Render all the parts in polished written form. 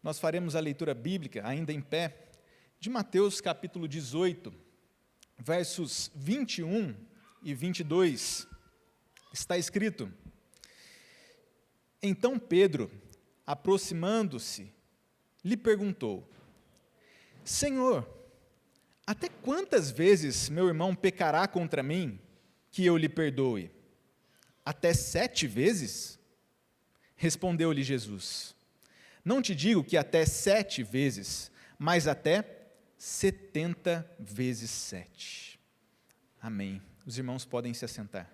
nós faremos a leitura bíblica, ainda em pé, de Mateus capítulo 18, versos 21 e 22. Está escrito: Então Pedro, aproximando-se, lhe perguntou: Senhor, até quantas vezes meu irmão pecará contra mim, que eu lhe perdoe? Até 7 vezes? Respondeu-lhe Jesus: Não te digo que até 7 vezes, mas até 70 vezes 7. Amém. Os irmãos podem se assentar.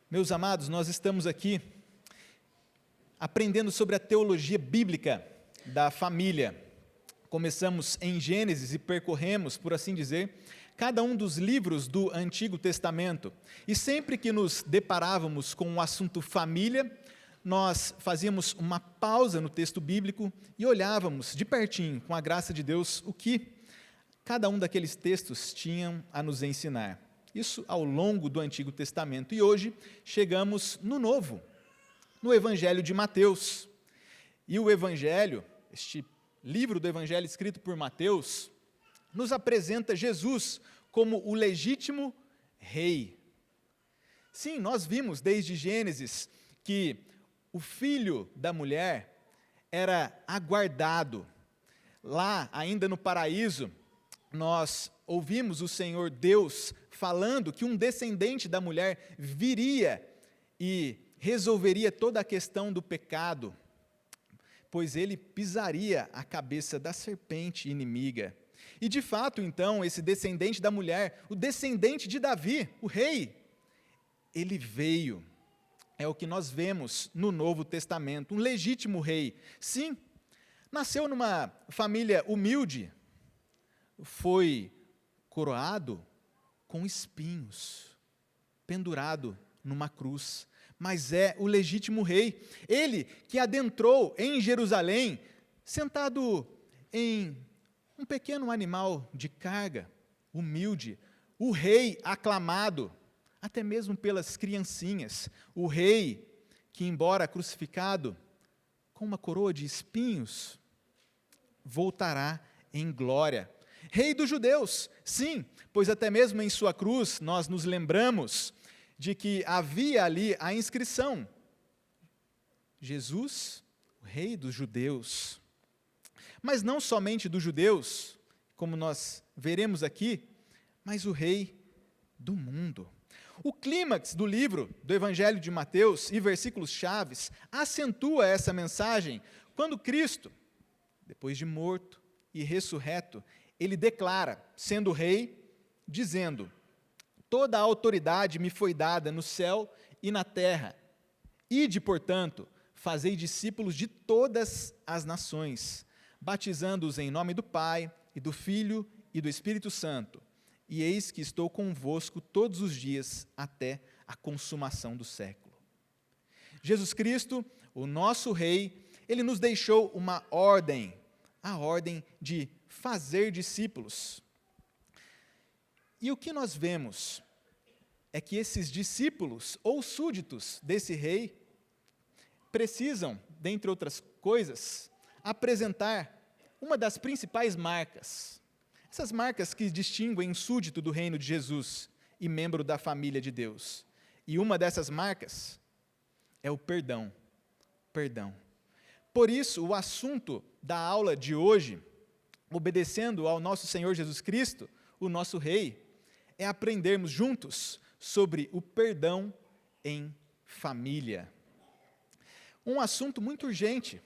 Meus amados, nós estamos aqui aprendendo sobre a teologia bíblica da família. Começamos em Gênesis e percorremos, por assim dizer, cada um dos livros do Antigo Testamento. E sempre que nos deparávamos com o assunto família, nós fazíamos uma pausa no texto bíblico e olhávamos de pertinho, com a graça de Deus, o que cada um daqueles textos tinham a nos ensinar. Isso ao longo do Antigo Testamento. E hoje chegamos no Novo, no Evangelho de Mateus. E o Evangelho, este livro do Evangelho escrito por Mateus, nos apresenta Jesus como o legítimo rei. Sim, nós vimos desde Gênesis que o filho da mulher era aguardado. Lá, ainda no paraíso, nós ouvimos o Senhor Deus falando que um descendente da mulher viria e resolveria toda a questão do pecado, pois ele pisaria a cabeça da serpente inimiga. E de fato, então, esse descendente da mulher, o descendente de Davi, o rei, ele veio. É o que nós vemos no Novo Testamento, um legítimo rei. Sim, nasceu numa família humilde, foi coroado com espinhos, pendurado numa cruz, mas é o legítimo rei. Ele que adentrou em Jerusalém, sentado em um pequeno animal de carga, humilde, o rei aclamado, até mesmo pelas criancinhas, o rei que, embora crucificado, com uma coroa de espinhos, voltará em glória. Rei dos judeus, sim, pois até mesmo em sua cruz nós nos lembramos de que havia ali a inscrição: Jesus, o rei dos judeus. Mas não somente dos judeus, como nós veremos aqui, mas o rei do mundo. O clímax do livro do Evangelho de Mateus e versículos chaves acentua essa mensagem quando Cristo, depois de morto e ressurreto, ele declara, sendo rei, dizendo: Toda a autoridade me foi dada no céu e na terra. Ide, portanto, fazei discípulos de todas as nações, batizando-os em nome do Pai, e do Filho, e do Espírito Santo. E eis que estou convosco todos os dias, até a consumação do século. Jesus Cristo, o nosso Rei, ele nos deixou uma ordem, a ordem de fazer discípulos. E o que nós vemos é que esses discípulos, ou súditos desse rei, precisam, dentre outras coisas, apresentar uma das principais marcas. Essas marcas que distinguem um súdito do reino de Jesus e membro da família de Deus. E uma dessas marcas é o perdão. Perdão. Por isso, o assunto da aula de hoje, obedecendo ao nosso Senhor Jesus Cristo, o nosso Rei, é aprendermos juntos sobre o perdão em família. Um assunto muito urgente.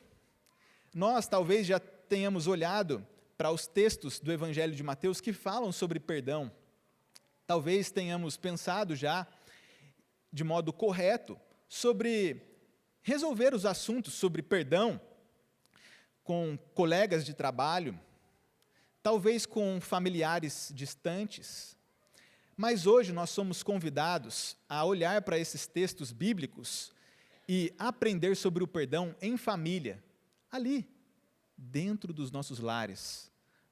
Nós talvez já tenhamos olhado para os textos do Evangelho de Mateus que falam sobre perdão. Talvez tenhamos pensado já, de modo correto, sobre resolver os assuntos sobre perdão com colegas de trabalho, talvez com familiares distantes. Mas hoje nós somos convidados a olhar para esses textos bíblicos e aprender sobre o perdão em família, ali, dentro dos nossos lares.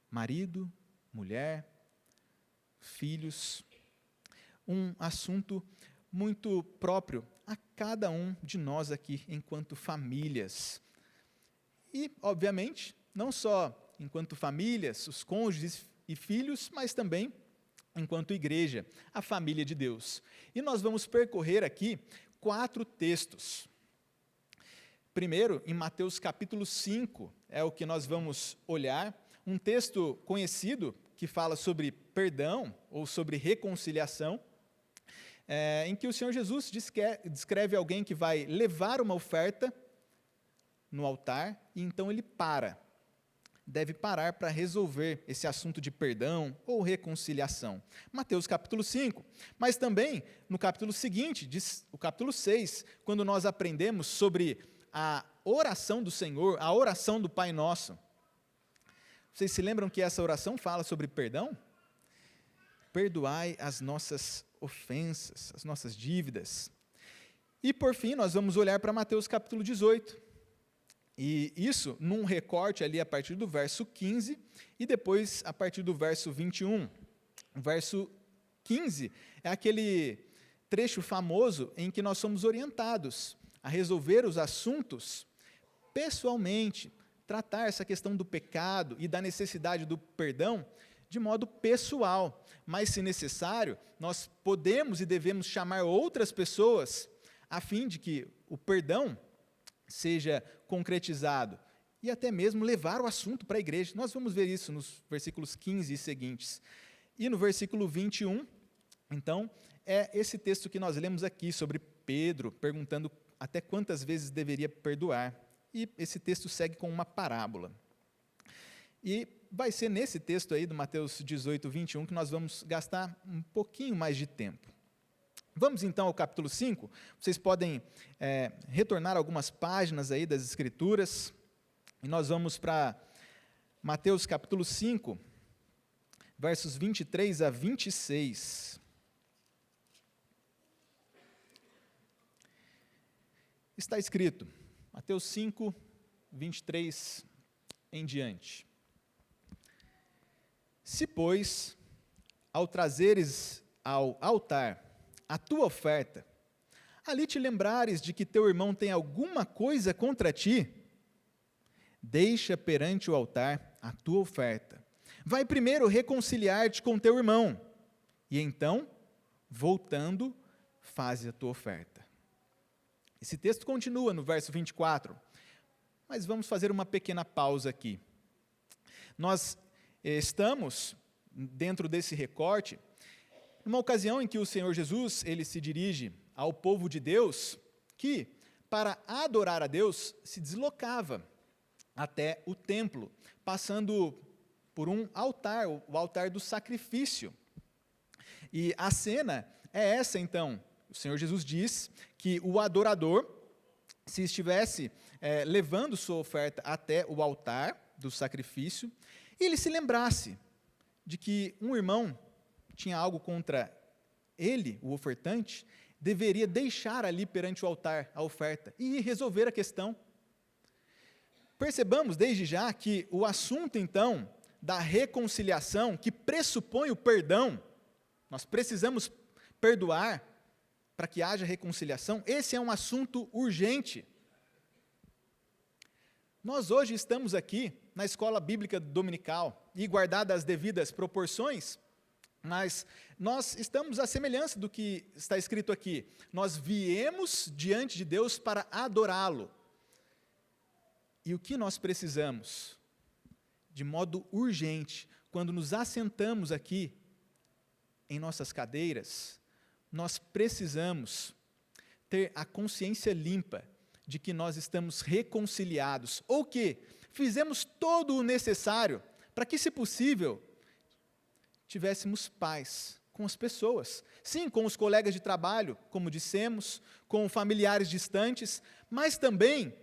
Marido, mulher, filhos. Um assunto muito próprio a cada um de nós aqui, enquanto famílias. E, obviamente, não só enquanto famílias, os cônjuges e filhos, mas também enquanto igreja, a família de Deus. E nós vamos percorrer aqui 4 textos. Primeiro, em Mateus capítulo 5, é o que nós vamos olhar, um texto conhecido que fala sobre perdão ou sobre reconciliação, em que o Senhor Jesus descreve alguém que vai levar uma oferta no altar e então ele deve parar para resolver esse assunto de perdão ou reconciliação. Mateus capítulo 5, mas também no capítulo seguinte, o capítulo 6, quando nós aprendemos sobre a oração do Senhor, a oração do Pai Nosso. Vocês se lembram que essa oração fala sobre perdão? Perdoai as nossas ofensas, as nossas dívidas. E por fim, nós vamos olhar para Mateus capítulo 18. E isso num recorte ali a partir do verso 15 e depois a partir do verso 21. O verso 15 é aquele trecho famoso em que nós somos orientados a resolver os assuntos pessoalmente, tratar essa questão do pecado e da necessidade do perdão de modo pessoal. Mas, se necessário, nós podemos e devemos chamar outras pessoas a fim de que o perdão seja concretizado e até mesmo levar o assunto para a igreja. Nós vamos ver isso nos versículos 15 e seguintes. E no versículo 21, então, é esse texto que nós lemos aqui sobre Pedro, perguntando até quantas vezes deveria perdoar. E esse texto segue com uma parábola. E vai ser nesse texto aí do Mateus 18, 21 que nós vamos gastar um pouquinho mais de tempo. Vamos então ao capítulo 5, vocês podem retornar algumas páginas aí das Escrituras, e nós vamos para Mateus capítulo 5, versos 23 a 26. Está escrito, Mateus 5, 23 em diante. Se, pois, ao trazeres ao altar a tua oferta, ali te lembrares de que teu irmão tem alguma coisa contra ti, deixa perante o altar a tua oferta. Vai primeiro reconciliar-te com teu irmão, e então, voltando, faze a tua oferta. Esse texto continua no verso 24, mas vamos fazer uma pequena pausa aqui. Nós estamos, dentro desse recorte, numa ocasião em que o Senhor Jesus, ele se dirige ao povo de Deus, que, para adorar a Deus, se deslocava até o templo, passando por um altar, o altar do sacrifício. E a cena é essa, então. O Senhor Jesus diz que o adorador, se estivesse levando sua oferta até o altar do sacrifício, e ele se lembrasse de que um irmão tinha algo contra ele, o ofertante, deveria deixar ali perante o altar a oferta e resolver a questão. Percebamos desde já que o assunto, então, da reconciliação, que pressupõe o perdão, nós precisamos perdoar para que haja reconciliação, esse é um assunto urgente. Nós hoje estamos aqui na escola bíblica dominical e, guardadas as devidas proporções, mas nós estamos à semelhança do que está escrito aqui. Nós viemos diante de Deus para adorá-lo. E o que nós precisamos? De modo urgente, quando nos assentamos aqui em nossas cadeiras, nós precisamos ter a consciência limpa de que nós estamos reconciliados, ou que fizemos todo o necessário para que, se possível, tivéssemos paz com as pessoas. Sim, com os colegas de trabalho, como dissemos, com familiares distantes, mas também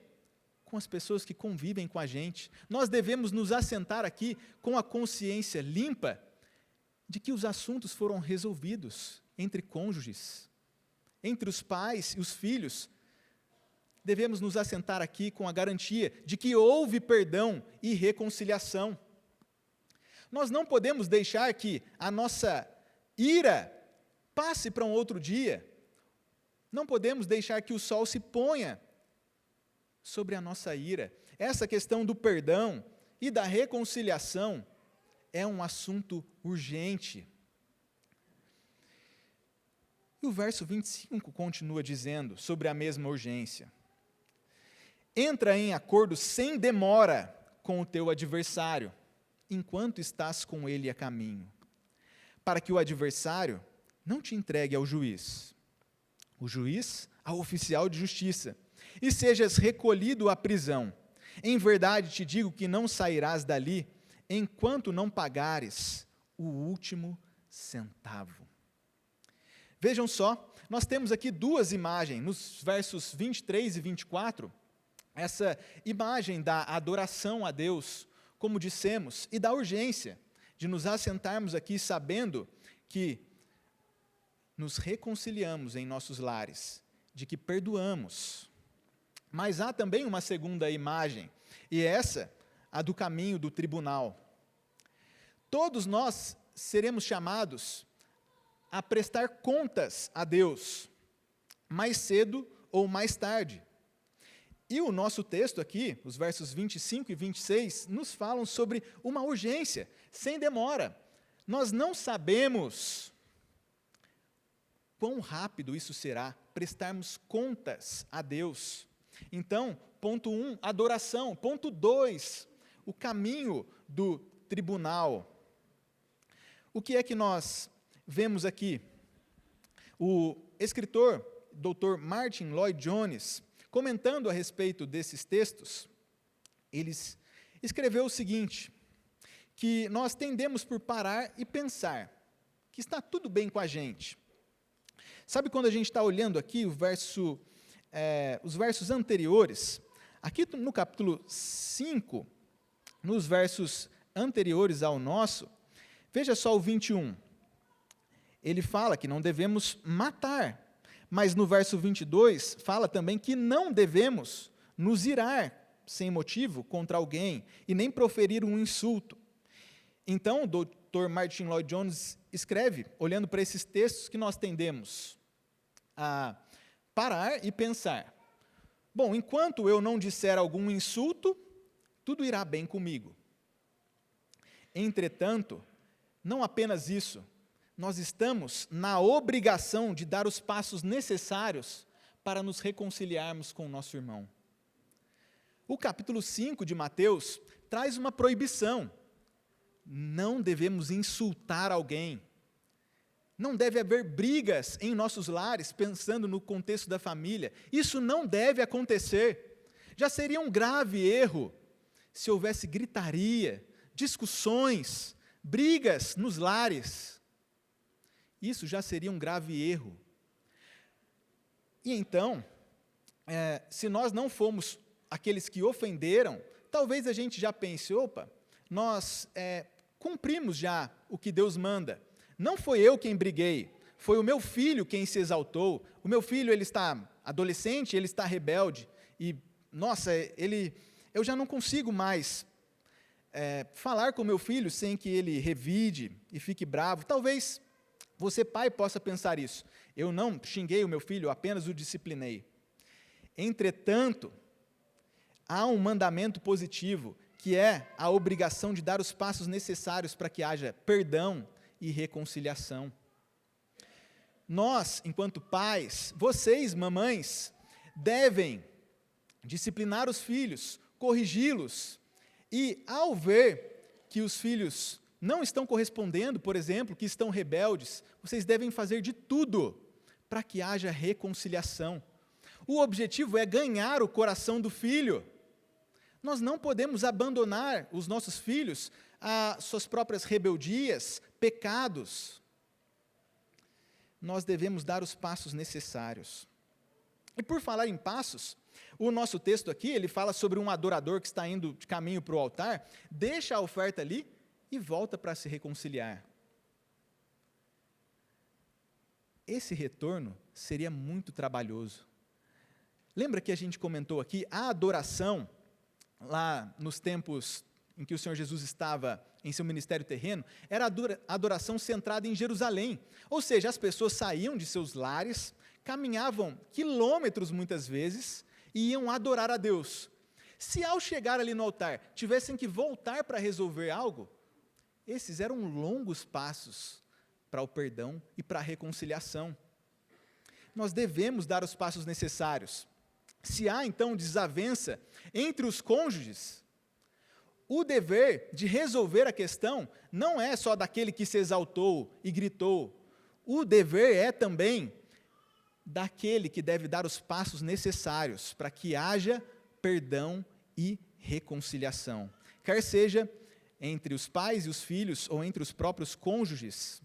com as pessoas que convivem com a gente. Nós devemos nos assentar aqui com a consciência limpa de que os assuntos foram resolvidos entre cônjuges, entre os pais e os filhos. Devemos nos assentar aqui com a garantia de que houve perdão e reconciliação. Nós não podemos deixar que a nossa ira passe para um outro dia, Não podemos deixar que o sol se ponha sobre a nossa ira. Essa questão do perdão e da reconciliação é um assunto urgente. E o verso 25 continua dizendo sobre a mesma urgência. Entra em acordo sem demora com o teu adversário, enquanto estás com ele a caminho, para que o adversário não te entregue ao juiz, o juiz ao oficial de justiça, e sejas recolhido à prisão. Em verdade te digo que não sairás dali, enquanto não pagares o último centavo. Vejam só, nós temos aqui duas imagens, nos versos 23 e 24, essa imagem da adoração a Deus, como dissemos, e da urgência de nos assentarmos aqui sabendo que nos reconciliamos em nossos lares, de que perdoamos. Mas há também uma segunda imagem, e essa, a do caminho do tribunal. Todos nós seremos chamados a prestar contas a Deus, mais cedo ou mais tarde. E o nosso texto aqui, os versos 25 e 26, nos falam sobre uma urgência, sem demora. Nós não sabemos quão rápido isso será, prestarmos contas a Deus. Então, ponto 1, adoração. Ponto 2, o caminho do tribunal. O que é que nós vemos aqui? O escritor, Dr. Martin Lloyd-Jones, comentando a respeito desses textos, ele escreveu o seguinte, que nós tendemos por parar e pensar que está tudo bem com a gente. Sabe quando a gente está olhando aqui os versos anteriores, aqui no capítulo 5, nos versos anteriores ao nosso, veja só o 21, ele fala que não devemos matar, mas no verso 22, fala também que não devemos nos irar sem motivo contra alguém e nem proferir um insulto. Então, o Dr. Martin Lloyd-Jones escreve, olhando para esses textos, que nós tendemos a parar e pensar, bom, enquanto eu não disser algum insulto, tudo irá bem comigo. Entretanto, não apenas isso, nós estamos na obrigação de dar os passos necessários para nos reconciliarmos com o nosso irmão. O capítulo 5 de Mateus traz uma proibição. Não devemos insultar alguém. Não deve haver brigas em nossos lares, pensando no contexto da família. Isso não deve acontecer. Já seria um grave erro se houvesse gritaria, discussões, brigas nos lares. Isso já seria um grave erro. E então, se nós não fomos aqueles que ofenderam, talvez a gente já pense, opa, nós cumprimos já o que Deus manda. Não foi eu quem briguei, foi o meu filho quem se exaltou. O meu filho, ele está adolescente, ele está rebelde. E, nossa, eu já não consigo mais falar com o meu filho sem que ele revide e fique bravo. Talvez você, pai, possa pensar isso. Eu não xinguei o meu filho, apenas o disciplinei. Entretanto, há um mandamento positivo, que é a obrigação de dar os passos necessários para que haja perdão e reconciliação. Nós, enquanto pais, vocês, mamães, devem disciplinar os filhos, corrigi-los, e ao ver que os filhos não estão correspondendo, por exemplo, que estão rebeldes, vocês devem fazer de tudo para que haja reconciliação. O objetivo é ganhar o coração do filho. Nós não podemos abandonar os nossos filhos a suas próprias rebeldias, pecados. Nós devemos dar os passos necessários. E por falar em passos, o nosso texto aqui, ele fala sobre um adorador que está indo de caminho para o altar, deixa a oferta ali e volta para se reconciliar. Esse retorno seria muito trabalhoso. Lembra que a gente comentou aqui, a adoração, lá nos tempos em que o Senhor Jesus estava em seu ministério terreno, era a adoração centrada em Jerusalém. Ou seja, as pessoas saíam de seus lares, caminhavam quilômetros muitas vezes e iam adorar a Deus. Se ao chegar ali no altar tivessem que voltar para resolver algo, esses eram longos passos para o perdão e para a reconciliação. Nós devemos dar os passos necessários. Se há, então, desavença entre os cônjuges, o dever de resolver a questão não é só daquele que se exaltou e gritou. O dever é também daquele que deve dar os passos necessários para que haja perdão e reconciliação. Quer seja entre os pais e os filhos ou entre os próprios cônjuges,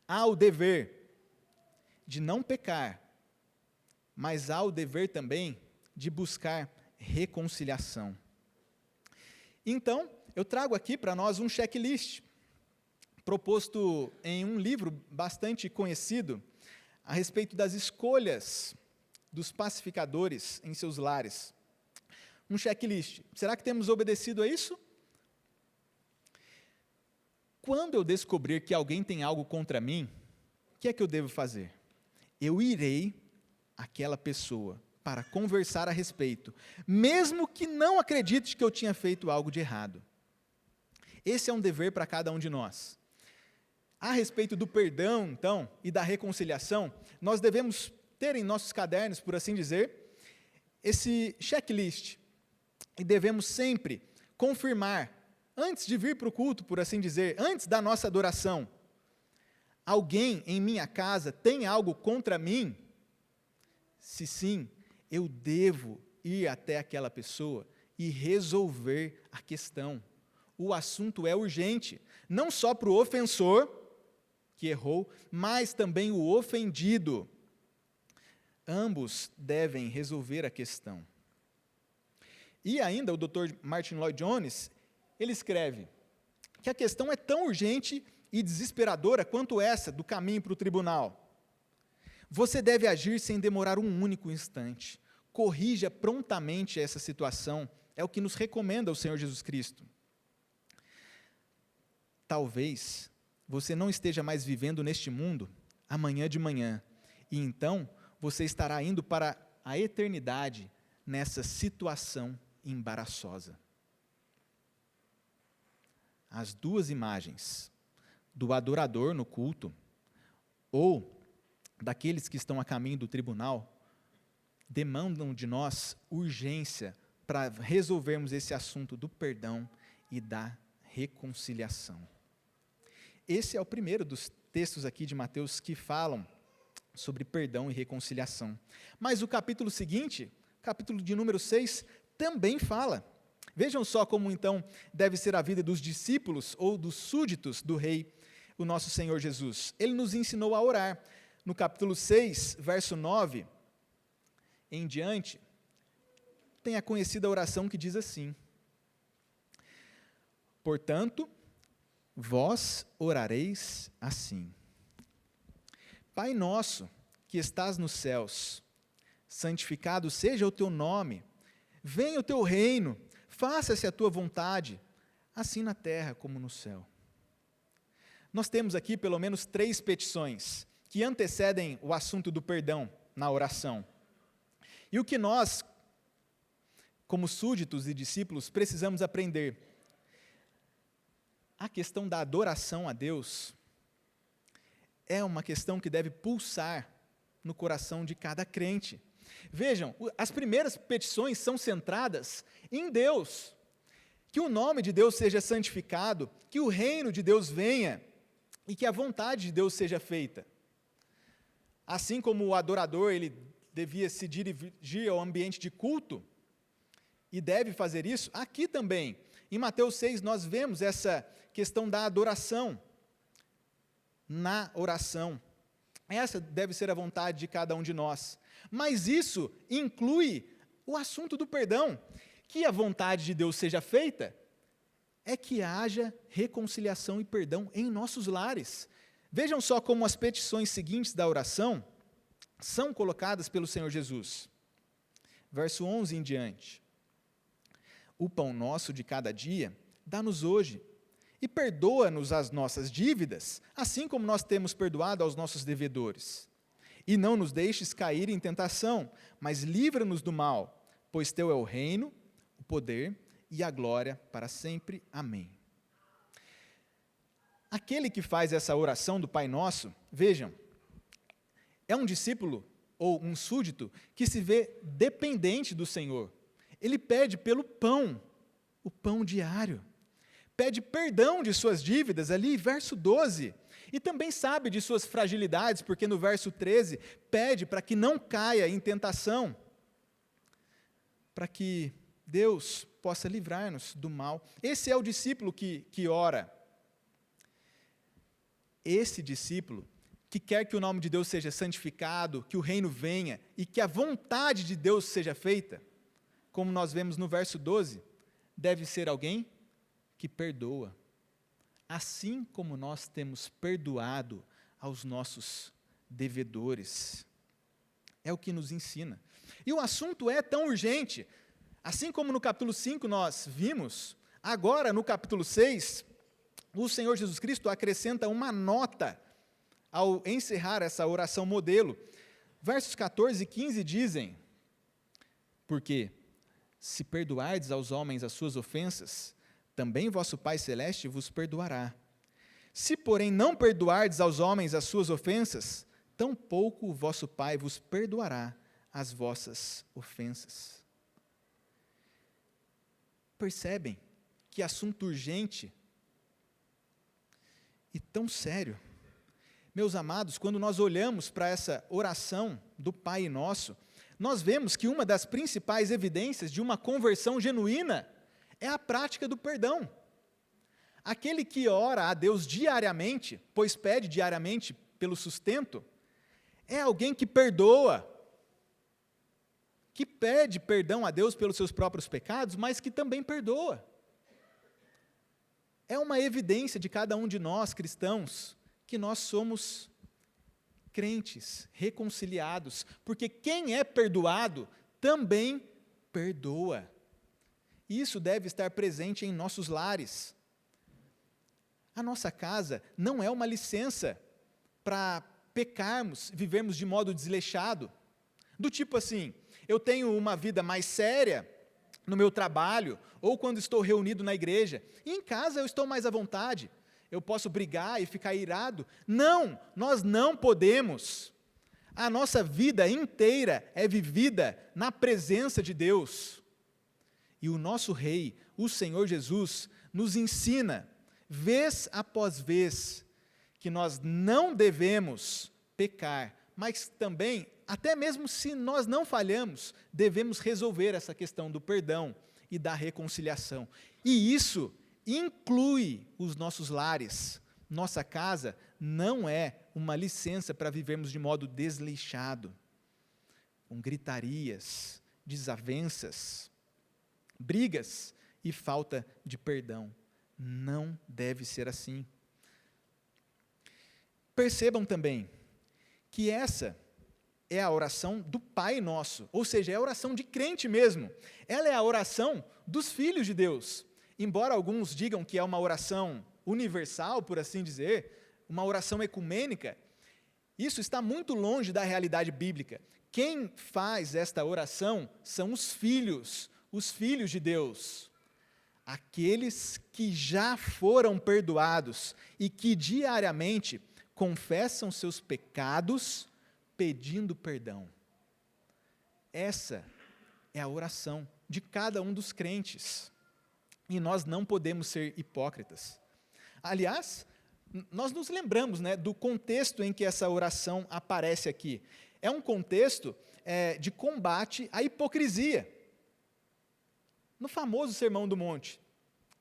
há o dever de não pecar, mas há o dever também de buscar reconciliação. Então, eu trago aqui para nós um checklist, proposto em um livro bastante conhecido, a respeito das escolhas dos pacificadores em seus lares. Um checklist. Será que temos obedecido a isso? Quando eu descobrir que alguém tem algo contra mim, o que é que eu devo fazer? Eu irei àquela pessoa para conversar a respeito, mesmo que não acredite que eu tinha feito algo de errado. Esse é um dever para cada um de nós. A respeito do perdão, então, e da reconciliação, nós devemos ter em nossos cadernos, por assim dizer, esse checklist. E devemos sempre confirmar, antes de vir para o culto, por assim dizer, antes da nossa adoração, alguém em minha casa tem algo contra mim? Se sim, eu devo ir até aquela pessoa e resolver a questão. O assunto é urgente, não só para o ofensor, que errou, mas também o ofendido. Ambos devem resolver a questão. E ainda o Dr. Martin Lloyd-Jones, ele escreve que a questão é tão urgente e desesperadora quanto essa do caminho para o tribunal. Você deve agir sem demorar um único instante. Corrija prontamente essa situação, é o que nos recomenda o Senhor Jesus Cristo. Talvez você não esteja mais vivendo neste mundo amanhã de manhã, e então você estará indo para a eternidade nessa situação embaraçosa. As duas imagens, do adorador no culto, ou daqueles que estão a caminho do tribunal, demandam de nós urgência para resolvermos esse assunto do perdão e da reconciliação. Esse é o primeiro dos textos aqui de Mateus que falam sobre perdão e reconciliação. Mas o capítulo seguinte, capítulo de número 6, também fala. Vejam só como então deve ser a vida dos discípulos ou dos súditos do rei, o nosso Senhor Jesus. Ele nos ensinou a orar. No capítulo 6, verso 9 em diante, tem a conhecida oração que diz assim: portanto, vós orareis assim: Pai nosso, que estás nos céus, santificado seja o teu nome, venha o teu reino, faça-se a tua vontade, assim na terra como no céu. Nós temos aqui pelo menos 3 petições que antecedem o assunto do perdão na oração. E o que nós, como súditos e discípulos, precisamos aprender? A questão da adoração a Deus é uma questão que deve pulsar no coração de cada crente. Vejam, as primeiras petições são centradas em Deus. Que o nome de Deus seja santificado, que o reino de Deus venha e que a vontade de Deus seja feita. Assim como o adorador, ele devia se dirigir ao ambiente de culto, e deve fazer isso, aqui também, em Mateus 6, nós vemos essa questão da adoração na oração. Essa deve ser a vontade de cada um de nós. Mas isso inclui o assunto do perdão. Que a vontade de Deus seja feita é que haja reconciliação e perdão em nossos lares. Vejam só como as petições seguintes da oração são colocadas pelo Senhor Jesus. Verso 11 em diante. O pão nosso de cada dia, dá-nos hoje, e perdoa-nos as nossas dívidas, assim como nós temos perdoado aos nossos devedores. E não nos deixes cair em tentação, mas livra-nos do mal, pois teu é o reino, o poder e a glória para sempre. Amém. Aquele que faz essa oração do Pai Nosso, vejam, é um discípulo ou um súdito que se vê dependente do Senhor. Ele pede pelo pão, o pão diário. Pede perdão de suas dívidas, ali, verso 12. E também sabe de suas fragilidades, porque no verso 13, pede para que não caia em tentação, para que Deus possa livrar-nos do mal. Esse é o discípulo que ora. Esse discípulo que quer que o nome de Deus seja santificado, que o reino venha e que a vontade de Deus seja feita, como nós vemos no verso 12, deve ser alguém que perdoa, assim como nós temos perdoado aos nossos devedores. É o que nos ensina. E o assunto é tão urgente, assim como no capítulo 5 nós vimos, agora no capítulo 6, o Senhor Jesus Cristo acrescenta uma nota ao encerrar essa oração modelo. Versos 14 e 15 dizem: porque se perdoardes aos homens as suas ofensas, também vosso Pai Celeste vos perdoará. Se, porém, não perdoardes aos homens as suas ofensas, tampouco o vosso Pai vos perdoará as vossas ofensas. Percebem que assunto urgente e tão sério. Meus amados, quando nós olhamos para essa oração do Pai Nosso, nós vemos que uma das principais evidências de uma conversão genuína é a prática do perdão. Aquele que ora a Deus diariamente, pois pede diariamente pelo sustento, é alguém que perdoa, que pede perdão a Deus pelos seus próprios pecados, mas que também perdoa. É uma evidência de cada um de nós, cristãos, que nós somos crentes, reconciliados, porque quem é perdoado também perdoa. Isso deve estar presente em nossos lares. A nossa casa não é uma licença para pecarmos, vivermos de modo desleixado, do tipo assim, eu tenho uma vida mais séria no meu trabalho, ou quando estou reunido na igreja, e em casa eu estou mais à vontade, eu posso brigar e ficar irado. Não, nós não podemos. A nossa vida inteira é vivida na presença de Deus. E o nosso Rei, o Senhor Jesus, nos ensina, vez após vez, que nós não devemos pecar, mas também, até mesmo se nós não falhamos, devemos resolver essa questão do perdão e da reconciliação. E isso inclui os nossos lares. Nossa casa não é uma licença para vivermos de modo desleixado, com gritarias, desavenças, brigas e falta de perdão. Não deve ser assim. Percebam também que essa é a oração do Pai Nosso, ou seja, é a oração de crente mesmo. Ela é a oração dos filhos de Deus. Embora alguns digam que é uma oração universal, por assim dizer, uma oração ecumênica, isso está muito longe da realidade bíblica. Quem faz esta oração são os filhos de Deus. Aqueles que já foram perdoados e que diariamente confessam seus pecados pedindo perdão. Essa é a oração de cada um dos crentes. E nós não podemos ser hipócritas. Aliás, nós nos lembramos, do contexto em que essa oração aparece aqui. É um contexto de combate à hipocrisia. No famoso Sermão do Monte,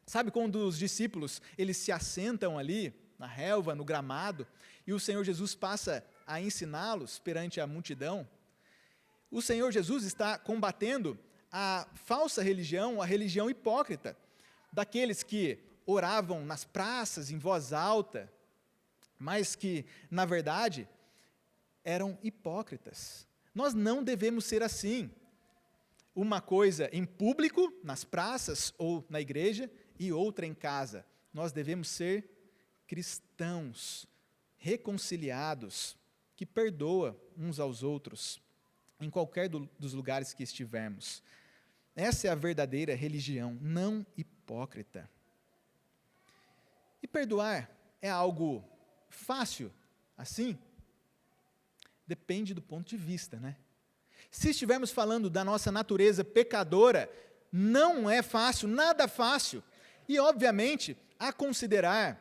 sabe quando os discípulos eles se assentam ali, na relva, no gramado, e o Senhor Jesus passa a ensiná-los perante a multidão? O Senhor Jesus está combatendo a falsa religião, a religião hipócrita, daqueles que oravam nas praças, em voz alta, mas que, na verdade, eram hipócritas. Nós não devemos ser assim. Uma coisa em público, nas praças ou na igreja, e outra em casa. Nós devemos ser cristãos, reconciliados, que perdoa uns aos outros, em qualquer dos lugares que estivermos. Essa é a verdadeira religião, não hipócrita. E perdoar é algo fácil, assim? Depende do ponto de vista, né? Se estivermos falando da nossa natureza pecadora, não é fácil, nada fácil. E, obviamente, a considerar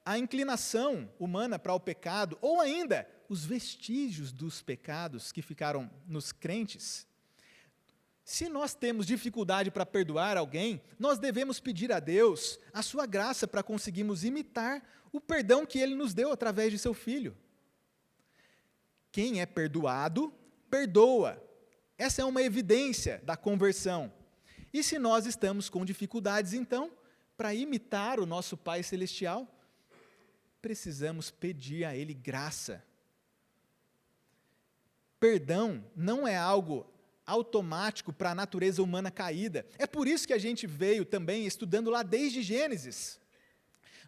a inclinação humana para o pecado, ou ainda os vestígios dos pecados que ficaram nos crentes. Se nós temos dificuldade para perdoar alguém, nós devemos pedir a Deus a sua graça para conseguirmos imitar o perdão que Ele nos deu através de seu Filho. Quem é perdoado, perdoa. Essa é uma evidência da conversão. E se nós estamos com dificuldades, então, para imitar o nosso Pai Celestial, precisamos pedir a Ele graça. Perdão não é algo automático para a natureza humana caída. É por isso que a gente veio também estudando lá desde Gênesis.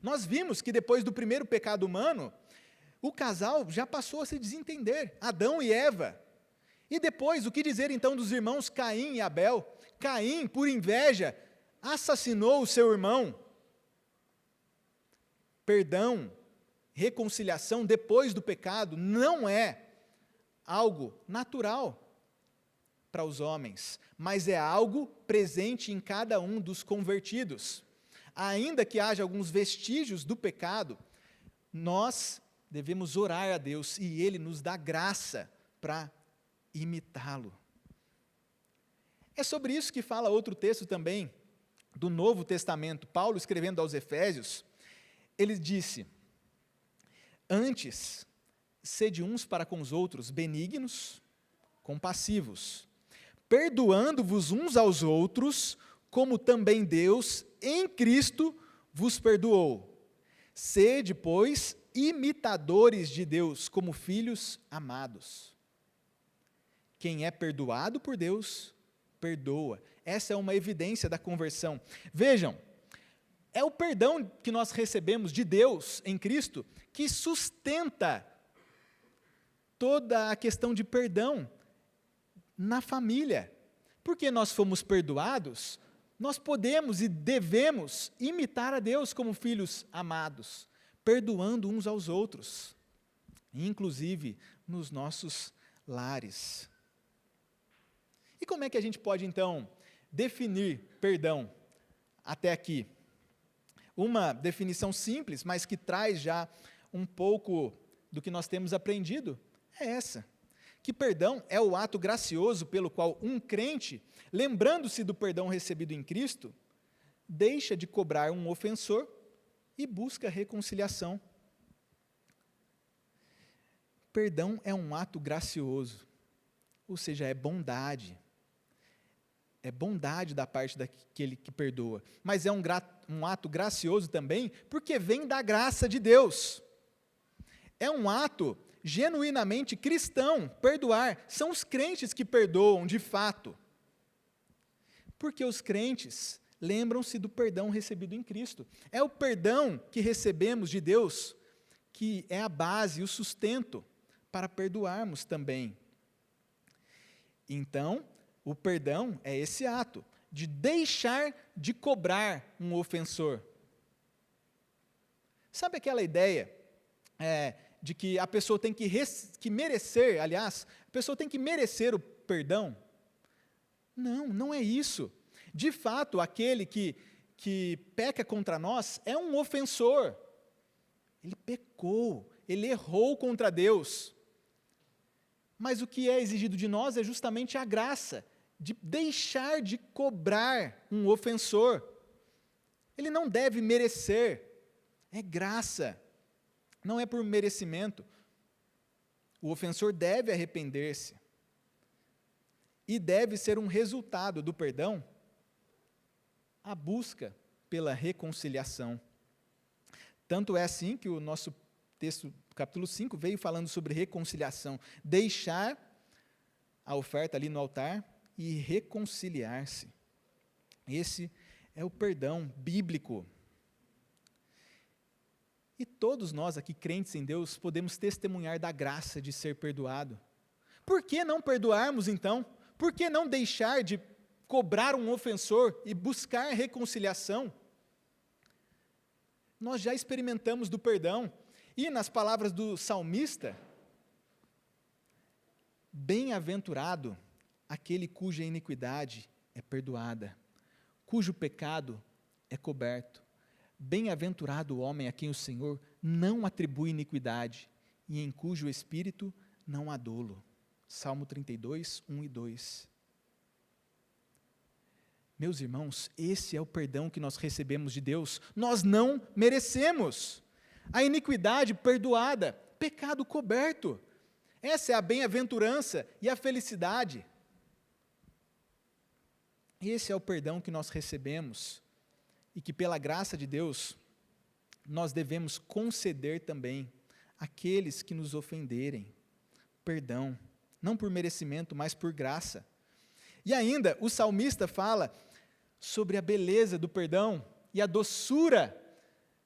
Nós vimos que depois do primeiro pecado humano, o casal já passou a se desentender, Adão e Eva. E depois, o que dizer então dos irmãos Caim e Abel? Caim, por inveja, assassinou o seu irmão. Perdão, reconciliação depois do pecado não é algo natural para os homens, mas é algo presente em cada um dos convertidos. Ainda que haja alguns vestígios do pecado, nós devemos orar a Deus e Ele nos dá graça para imitá-lo. É sobre isso que fala outro texto também, do Novo Testamento. Paulo, escrevendo aos Efésios, ele disse: antes, sede uns para com os outros benignos, compassivos, perdoando-vos uns aos outros, como também Deus, em Cristo, vos perdoou. Sede, pois, imitadores de Deus, como filhos amados. Quem é perdoado por Deus, perdoa. Essa é uma evidência da conversão. Vejam, é o perdão que nós recebemos de Deus em Cristo que sustenta toda a questão de perdão na família. Porque nós fomos perdoados, nós podemos e devemos imitar a Deus como filhos amados, perdoando uns aos outros, inclusive nos nossos lares. E como é que a gente pode, então, definir perdão até aqui? Uma definição simples, mas que traz já um pouco do que nós temos aprendido, é essa: que perdão é o ato gracioso pelo qual um crente, lembrando-se do perdão recebido em Cristo, deixa de cobrar um ofensor e busca reconciliação. Perdão é um ato gracioso, ou seja, é bondade. É bondade da parte daquele que perdoa, mas é um ato gracioso também, porque vem da graça de Deus. É um ato genuinamente cristão, perdoar. São os crentes que perdoam de fato. Porque os crentes lembram-se do perdão recebido em Cristo. É o perdão que recebemos de Deus que é a base, o sustento para perdoarmos também. Então, o perdão é esse ato de deixar de cobrar um ofensor. Sabe aquela ideia de que a pessoa tem que merecer, aliás, a pessoa tem que merecer o perdão? Não, não é isso. De fato, aquele que peca contra nós é um ofensor. Ele pecou, ele errou contra Deus. Mas o que é exigido de nós é justamente a graça de deixar de cobrar um ofensor. Ele não deve merecer, é graça, não é por merecimento. O ofensor deve arrepender-se. E deve ser um resultado do perdão a busca pela reconciliação. Tanto é assim que o nosso texto, capítulo 5, veio falando sobre reconciliação. Deixar a oferta ali no altar e reconciliar-se. Esse é o perdão bíblico. E todos nós aqui, crentes em Deus, podemos testemunhar da graça de ser perdoado. Por que não perdoarmos, então? Por que não deixar de cobrar um ofensor e buscar reconciliação? Nós já experimentamos do perdão. E nas palavras do salmista, bem-aventurado aquele cuja iniquidade é perdoada, cujo pecado é coberto. Bem-aventurado o homem a quem o Senhor não atribui iniquidade e em cujo espírito não há dolo. Salmo 32, 1 e 2. Meus irmãos, esse é o perdão que nós recebemos de Deus. Nós não merecemos. A iniquidade perdoada, pecado coberto. Essa é a bem-aventurança e a felicidade. Esse é o perdão que nós recebemos e que, pela graça de Deus, nós devemos conceder também àqueles que nos ofenderem. Perdão, não por merecimento, mas por graça. E ainda, o salmista fala sobre a beleza do perdão e a doçura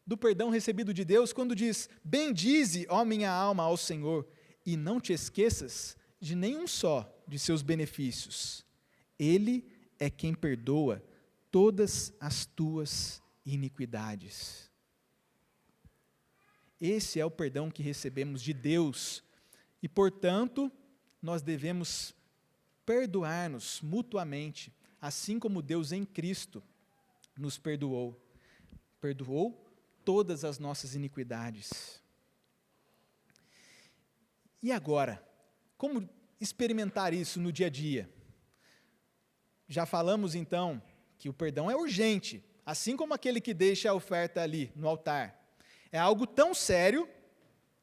do perdão recebido de Deus, quando diz: bendize, ó minha alma, ao Senhor, e não te esqueças de nenhum só de seus benefícios. Ele é quem perdoa todas as tuas iniquidades. Esse é o perdão que recebemos de Deus, e, portanto, nós devemos perdoar-nos mutuamente, assim como Deus em Cristo nos perdoou todas as nossas iniquidades. E agora, como experimentar isso no dia a dia? Já falamos então que o perdão é urgente, assim como aquele que deixa a oferta ali no altar. É algo tão sério,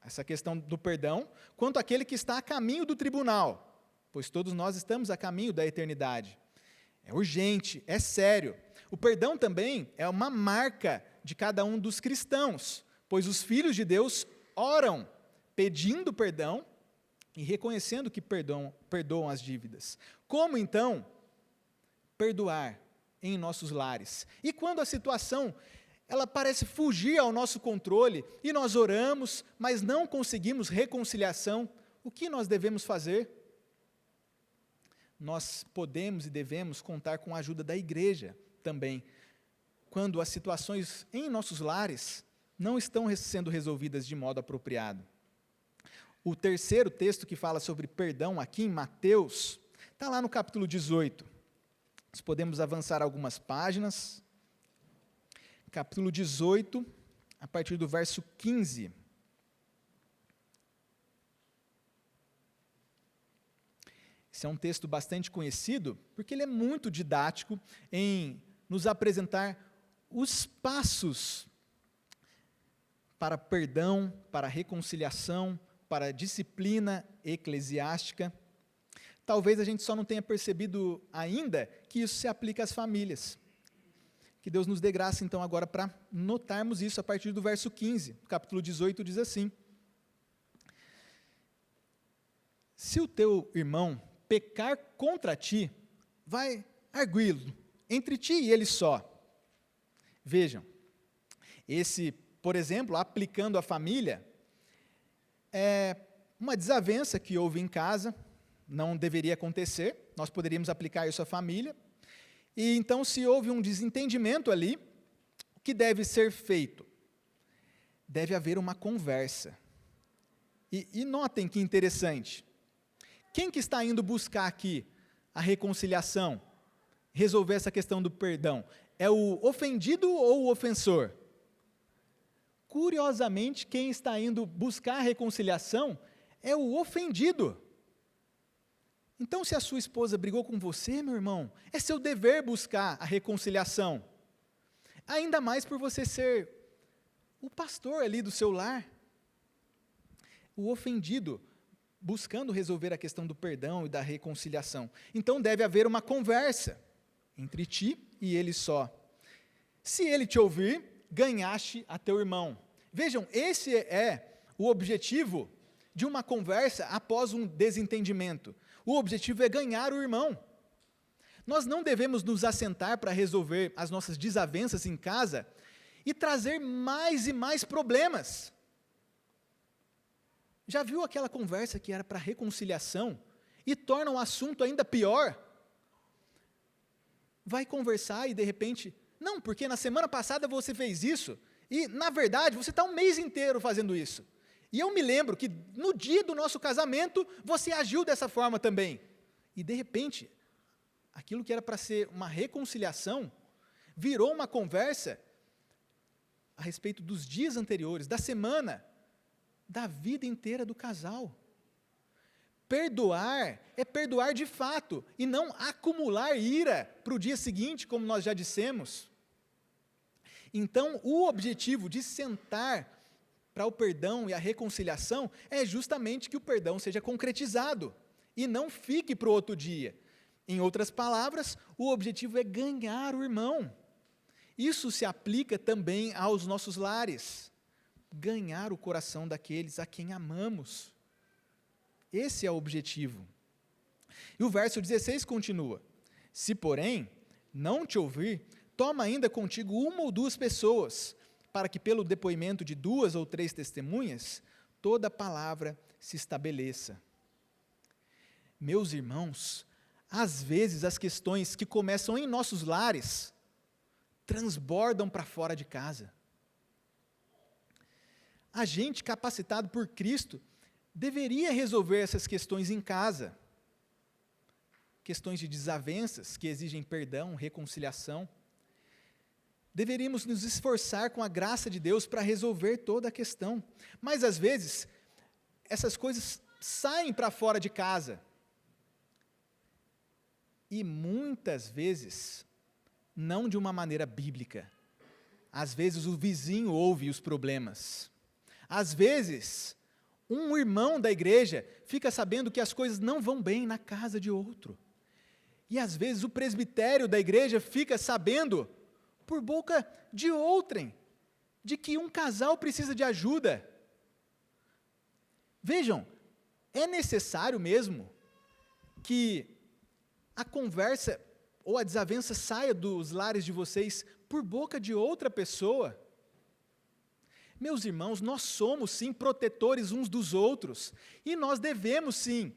essa questão do perdão, quanto aquele que está a caminho do tribunal, pois todos nós estamos a caminho da eternidade. É urgente, é sério. O perdão também é uma marca de cada um dos cristãos, pois os filhos de Deus oram pedindo perdão e reconhecendo que perdoam as dívidas. Como então perdoar em nossos lares? E quando a situação ela parece fugir ao nosso controle e nós oramos, mas não conseguimos reconciliação, o que nós devemos fazer? Nós podemos e devemos contar com a ajuda da igreja também, quando as situações em nossos lares não estão sendo resolvidas de modo apropriado. O terceiro texto que fala sobre perdão aqui em Mateus, está lá no capítulo 18. Nós podemos avançar algumas páginas. Capítulo 18, a partir do verso 15. Esse é um texto bastante conhecido, porque ele é muito didático em nos apresentar os passos para perdão, para reconciliação, para disciplina eclesiástica. Talvez a gente só não tenha percebido ainda que isso se aplica às famílias. Que Deus nos dê graça, então, agora para notarmos isso a partir do verso 15. O capítulo 18 diz assim: se o teu irmão pecar contra ti, vai arguí-lo entre ti e ele só. Vejam, esse, por exemplo, aplicando à família, é uma desavença que houve em casa, não deveria acontecer, nós poderíamos aplicar isso à família, e então se houve um desentendimento ali, o que deve ser feito? Deve haver uma conversa. E notem que interessante, quem que está indo buscar aqui a reconciliação, resolver essa questão do perdão? É o ofendido ou o ofensor? Curiosamente, quem está indo buscar a reconciliação é o ofendido. Então, se a sua esposa brigou com você, meu irmão, é seu dever buscar a reconciliação. Ainda mais por você ser o pastor ali do seu lar. O ofendido, buscando resolver a questão do perdão e da reconciliação. Então, deve haver uma conversa entre ti e ele só. Se ele te ouvir, ganhaste a teu irmão. Vejam, esse é o objetivo de uma conversa após um desentendimento. O objetivo é ganhar o irmão. Nós não devemos nos assentar para resolver as nossas desavenças em casa e trazer mais e mais problemas. Já viu aquela conversa que era para reconciliação e torna o assunto ainda pior? Vai conversar e de repente, não, porque na semana passada você fez isso, e na verdade você está um mês inteiro fazendo isso. E eu me lembro que no dia do nosso casamento você agiu dessa forma também. E de repente, aquilo que era para ser uma reconciliação, virou uma conversa a respeito dos dias anteriores, da semana, da vida inteira do casal. Perdoar é perdoar de fato, e não acumular ira para o dia seguinte, como nós já dissemos. Então, o objetivo de sentar para o perdão e a reconciliação é justamente que o perdão seja concretizado, e não fique para o outro dia. Em outras palavras, o objetivo é ganhar o irmão. Isso se aplica também aos nossos lares. Ganhar o coração daqueles a quem amamos. Esse é o objetivo. E o verso 16 continua: se, porém, não te ouvir, toma ainda contigo uma ou duas pessoas, para que pelo depoimento de 2 ou 3 testemunhas, toda palavra se estabeleça. Meus irmãos, às vezes as questões que começam em nossos lares transbordam para fora de casa. A gente capacitado por Cristo deveria resolver essas questões em casa. Questões de desavenças que exigem perdão, reconciliação. Deveríamos nos esforçar com a graça de Deus para resolver toda a questão. Mas às vezes, essas coisas saem para fora de casa. E muitas vezes, não de uma maneira bíblica. Às vezes o vizinho ouve os problemas. Às vezes, um irmão da igreja fica sabendo que as coisas não vão bem na casa de outro. E às vezes o presbitério da igreja fica sabendo, por boca de outrem, de que um casal precisa de ajuda. Vejam, é necessário mesmo que a conversa ou a desavença saia dos lares de vocês por boca de outra pessoa? Meus irmãos, nós somos sim protetores uns dos outros, e nós devemos sim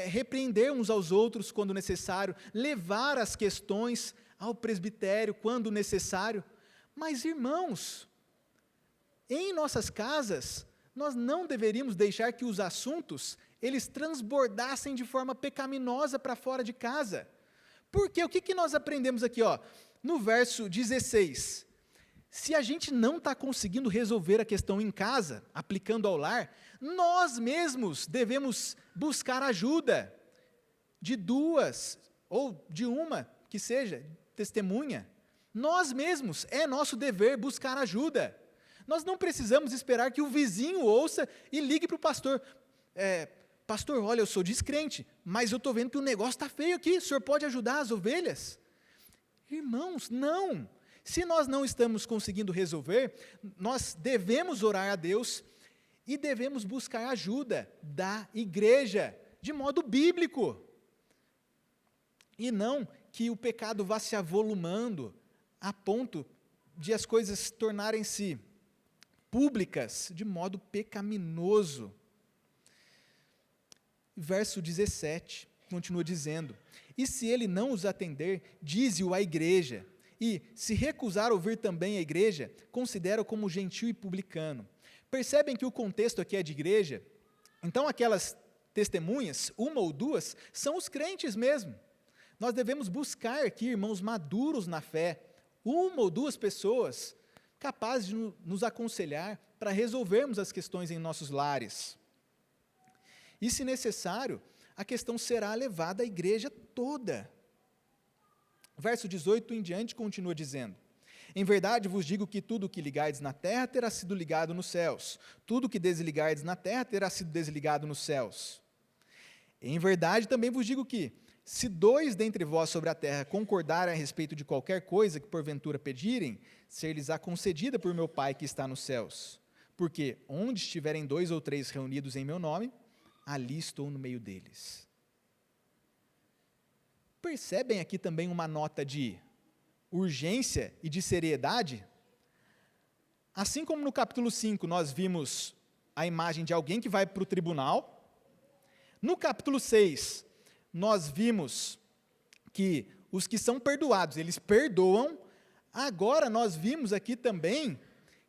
repreender uns aos outros quando necessário, levar as questões ao presbitério quando necessário. Mas irmãos, em nossas casas, nós não deveríamos deixar que os assuntos, eles transbordassem de forma pecaminosa para fora de casa. Porque o que nós aprendemos aqui, no verso 16? Se a gente não está conseguindo resolver a questão em casa, aplicando ao lar, nós mesmos devemos buscar ajuda de 2, ou de uma, que seja, testemunha. Nós mesmos, é nosso dever buscar ajuda. Nós não precisamos esperar que o vizinho ouça e ligue para o pastor. Pastor, olha, eu sou descrente, mas eu estou vendo que o negócio está feio aqui, o senhor pode ajudar as ovelhas? Irmãos, não. Se nós não estamos conseguindo resolver, nós devemos orar a Deus e devemos buscar ajuda da igreja, de modo bíblico. E não que o pecado vá se avolumando a ponto de as coisas tornarem-se públicas de modo pecaminoso. Verso 17, continua dizendo: e se ele não os atender, dize-o à igreja. E, se recusar ouvir também a igreja, considera-o como gentil e publicano. Percebem que o contexto aqui é de igreja? Então, aquelas testemunhas, uma ou duas, são os crentes mesmo. Nós devemos buscar aqui irmãos maduros na fé, uma ou duas pessoas capazes de nos aconselhar para resolvermos as questões em nossos lares. E, se necessário, a questão será levada à igreja toda. Verso 18 em diante continua dizendo: em verdade vos digo que tudo o que ligardes na terra terá sido ligado nos céus, tudo o que desligardes na terra terá sido desligado nos céus. Em verdade também vos digo que, se 2 dentre vós sobre a terra concordarem a respeito de qualquer coisa que porventura pedirem, ser-lhes-á concedida por meu Pai que está nos céus. Porque onde estiverem 2 ou 3 reunidos em meu nome, ali estou no meio deles. Percebem aqui também uma nota de urgência e de seriedade? Assim como no capítulo 5 nós vimos a imagem de alguém que vai para o tribunal, no capítulo 6 nós vimos que os que são perdoados, eles perdoam. Agora nós vimos aqui também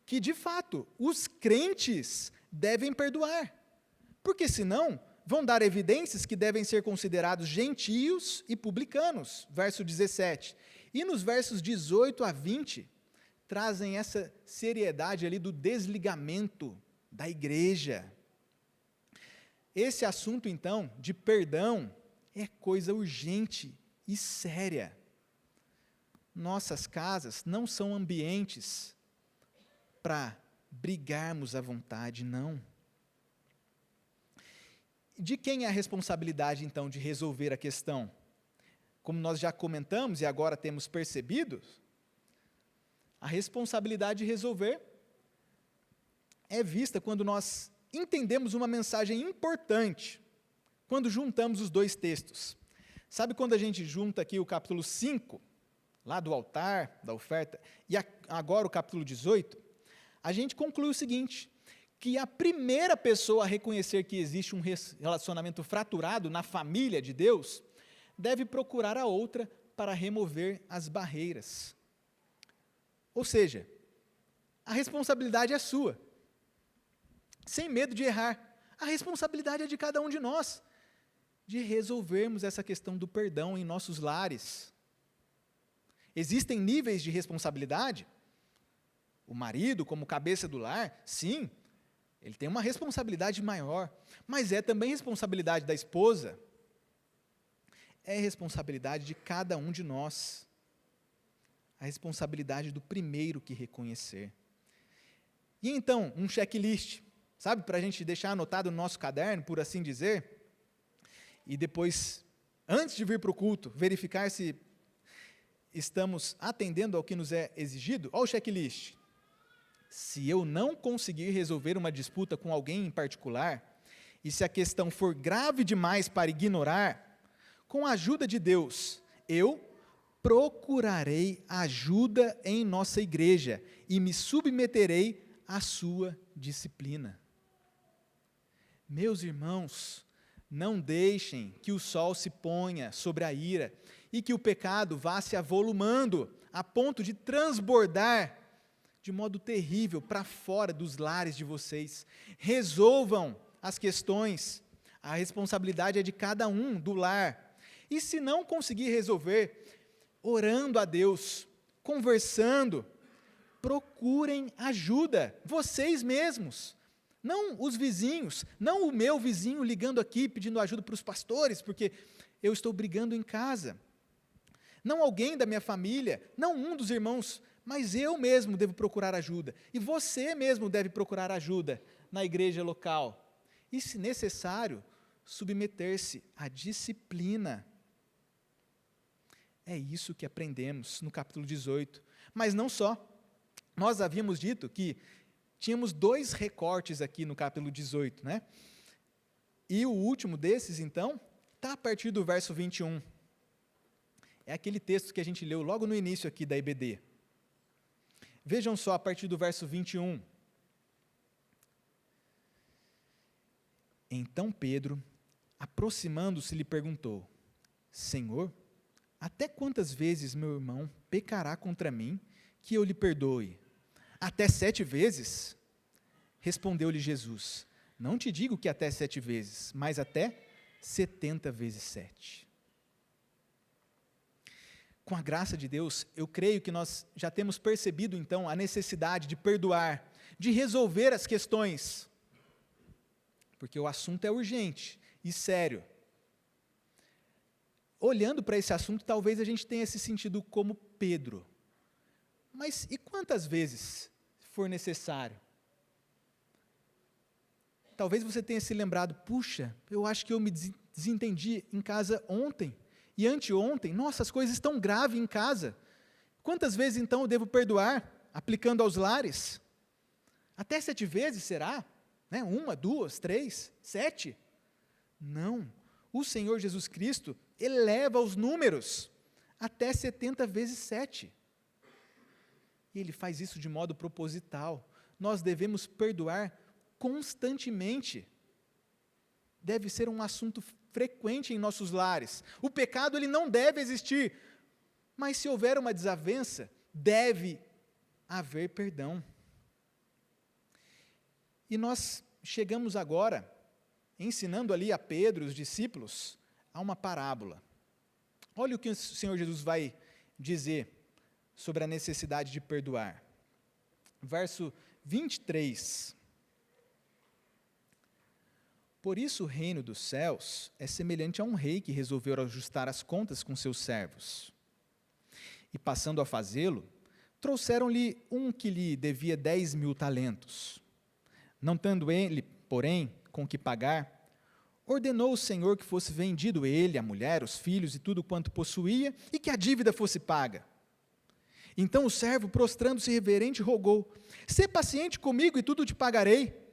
que, de fato, os crentes devem perdoar, porque senão vão dar evidências que devem ser considerados gentios e publicanos, verso 17. E nos versos 18 a 20, trazem essa seriedade ali do desligamento da igreja. Esse assunto, então, de perdão, é coisa urgente e séria. Nossas casas não são ambientes para brigarmos à vontade, não. De quem é a responsabilidade, então, de resolver a questão? Como nós já comentamos e agora temos percebido, a responsabilidade de resolver é vista quando nós entendemos uma mensagem importante, quando juntamos os dois textos. Sabe quando a gente junta aqui o capítulo 5, lá do altar, da oferta, e agora o capítulo 18, a gente conclui o seguinte, que a primeira pessoa a reconhecer que existe um relacionamento fraturado na família de Deus, deve procurar a outra para remover as barreiras. Ou seja, a responsabilidade é sua, sem medo de errar. A responsabilidade é de cada um de nós, de resolvermos essa questão do perdão em nossos lares. Existem níveis de responsabilidade? O marido, como cabeça do lar, sim, ele tem uma responsabilidade maior, mas é também responsabilidade da esposa, é responsabilidade de cada um de nós, a responsabilidade do primeiro que reconhecer. E então, um checklist, sabe, para a gente deixar anotado no nosso caderno, por assim dizer, e depois, antes de vir para o culto, verificar se estamos atendendo ao que nos é exigido. Olha o checklist. Se eu não conseguir resolver uma disputa com alguém em particular, e se a questão for grave demais para ignorar, com a ajuda de Deus, eu procurarei ajuda em nossa igreja e me submeterei à sua disciplina. Meus irmãos, não deixem que o sol se ponha sobre a ira e que o pecado vá se avolumando a ponto de transbordar de modo terrível para fora dos lares de vocês. Resolvam as questões, a responsabilidade é de cada um do lar. E se não conseguir resolver, orando a Deus, conversando, procurem ajuda, vocês mesmos, não os vizinhos, não o meu vizinho ligando aqui pedindo ajuda para os pastores, porque eu estou brigando em casa, não alguém da minha família, não um dos irmãos, mas eu mesmo devo procurar ajuda, e você mesmo deve procurar ajuda na igreja local, e se necessário, submeter-se à disciplina. É isso que aprendemos no capítulo 18, mas não só, nós havíamos dito que tínhamos 2 recortes aqui no capítulo 18, né? E o último desses, então, está a partir do verso 21. É aquele texto que a gente leu logo no início aqui da EBD. Vejam só a partir do verso 21. Então Pedro, aproximando-se, lhe perguntou: Senhor, até quantas vezes meu irmão pecará contra mim, que eu lhe perdoe? Até 7 vezes? Respondeu-lhe Jesus: Não te digo que até 7 vezes, mas até 70 vezes 7. Com a graça de Deus, eu creio que nós já temos percebido, então, a necessidade de perdoar, de resolver as questões, porque o assunto é urgente e sério. Olhando para esse assunto, talvez a gente tenha se sentido como Pedro. Mas e quantas vezes for necessário? Talvez você tenha se lembrado, puxa, eu acho que eu me desentendi em casa ontem, e anteontem, nossa, as coisas estão graves em casa. Quantas vezes então eu devo perdoar, aplicando aos lares? Até 7 vezes, será? 1, 2, 3, 7? Não, o Senhor Jesus Cristo eleva os números até 70 vezes 7. E Ele faz isso de modo proposital, nós devemos perdoar constantemente. Deve ser um assunto frequente em nossos lares. O pecado ele não deve existir, mas se houver uma desavença, deve haver perdão. E nós chegamos agora, ensinando ali a Pedro e os discípulos, a uma parábola. Olha o que o Senhor Jesus vai dizer sobre a necessidade de perdoar. Verso 23. Por isso o reino dos céus é semelhante a um rei que resolveu ajustar as contas com seus servos. E passando a fazê-lo, trouxeram-lhe um que lhe devia 10.000 talentos. Não tendo ele, porém, com que pagar, ordenou o Senhor que fosse vendido ele, a mulher, os filhos e tudo quanto possuía, e que a dívida fosse paga. Então o servo, prostrando-se reverente, rogou: sê paciente comigo e tudo te pagarei.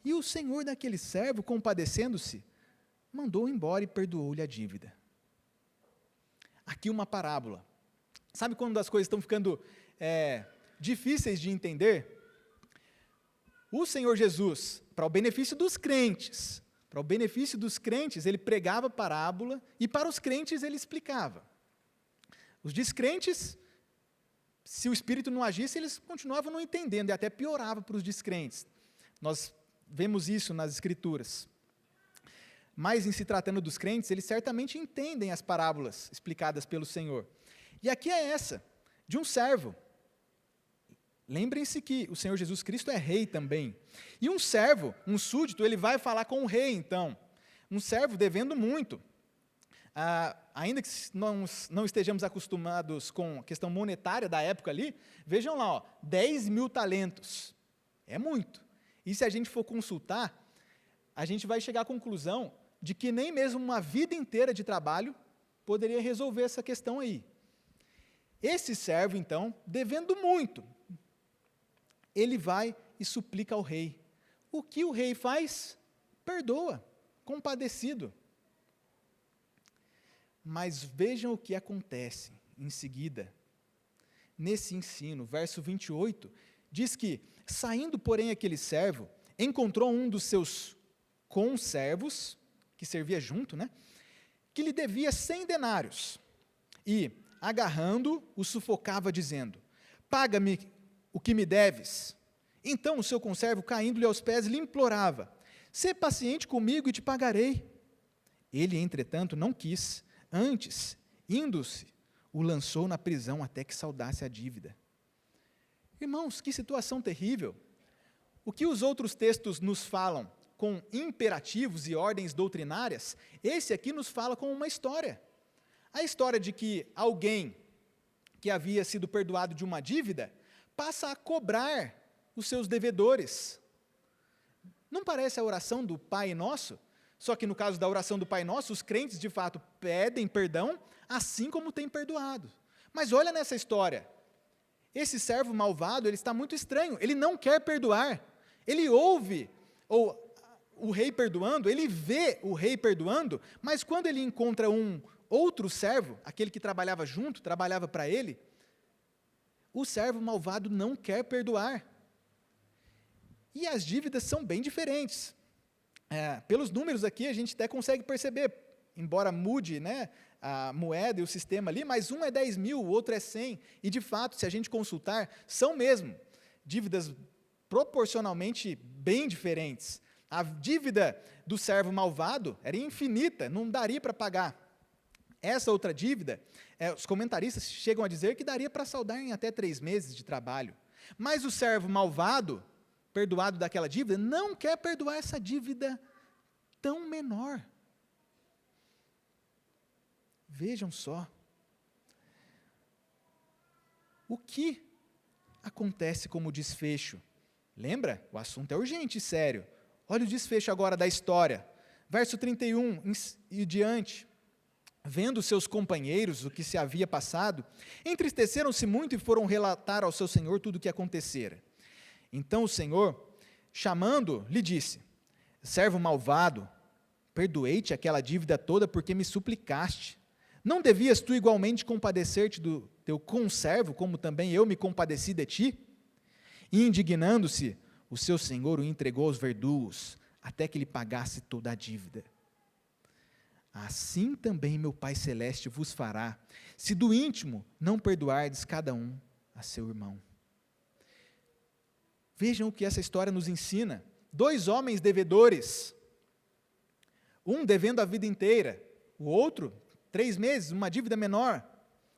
E o senhor daquele servo, compadecendo-se, mandou embora e perdoou-lhe a dívida. Aqui uma parábola. Sabe quando as coisas estão ficando difíceis de entender? O Senhor Jesus, para o benefício dos crentes, ele pregava parábola e para os crentes ele explicava. Os descrentes, se o Espírito não agisse, eles continuavam não entendendo e até piorava para os descrentes. Nós vemos isso nas Escrituras. Mas em se tratando dos crentes, eles certamente entendem as parábolas explicadas pelo Senhor. E aqui é essa, de um servo. Lembrem-se que o Senhor Jesus Cristo é rei também. E um servo, um súdito, ele vai falar com o rei, então. Um servo devendo muito. Ainda que não estejamos acostumados com a questão monetária da época ali, vejam lá, 10.000 talentos. É muito. E se a gente for consultar, a gente vai chegar à conclusão de que nem mesmo uma vida inteira de trabalho poderia resolver essa questão aí. Esse servo, então, devendo muito, ele vai e suplica ao rei. O que o rei faz? Perdoa, compadecido. Mas vejam o que acontece em seguida. Nesse ensino, verso 28, diz que, saindo, porém, aquele servo, encontrou um dos seus conservos, que servia junto, que lhe devia 100 denários, e, agarrando, o sufocava, dizendo: paga-me o que me deves. Então o seu conservo, caindo-lhe aos pés, lhe implorava: sê paciente comigo e te pagarei. Ele, entretanto, não quis, antes, indo-se, o lançou na prisão até que saldasse a dívida. Irmãos, que situação terrível. O que os outros textos nos falam com imperativos e ordens doutrinárias, esse aqui nos fala com uma história. A história de que alguém que havia sido perdoado de uma dívida passa a cobrar os seus devedores. Não parece a oração do Pai Nosso? Só que no caso da oração do Pai Nosso, os crentes de fato pedem perdão, assim como têm perdoado. Mas olha nessa história. Esse servo malvado, ele está muito estranho, ele não quer perdoar. Ele ouve o rei perdoando, ele vê o rei perdoando, mas quando ele encontra um outro servo, aquele que trabalhava junto, trabalhava para ele, o servo malvado não quer perdoar. E as dívidas são bem diferentes. Pelos números aqui, a gente até consegue perceber, embora mude a moeda e o sistema ali, mas um é 10.000, o outro é 100, e de fato, se a gente consultar, são mesmo dívidas proporcionalmente bem diferentes. A dívida do servo malvado era infinita, não daria para pagar. Essa outra dívida, os comentaristas chegam a dizer que daria para saldar em até 3 meses de trabalho. Mas o servo malvado, perdoado daquela dívida, não quer perdoar essa dívida tão menor. Vejam só. O que acontece como desfecho? Lembra? O assunto é urgente e sério. Olha o desfecho agora da história. Verso 31 e diante. Vendo seus companheiros o que se havia passado, entristeceram-se muito e foram relatar ao seu senhor tudo o que acontecera. Então o Senhor, chamando, lhe disse: servo malvado, perdoei-te aquela dívida toda porque me suplicaste. Não devias tu igualmente compadecer-te do teu conservo, como também eu me compadeci de ti? E, indignando-se, o seu senhor o entregou aos verdugos, até que lhe pagasse toda a dívida. Assim também meu Pai Celeste vos fará, se do íntimo não perdoardes cada um a seu irmão. Vejam o que essa história nos ensina. 2 homens devedores, um devendo a vida inteira, o outro 3 meses, uma dívida menor,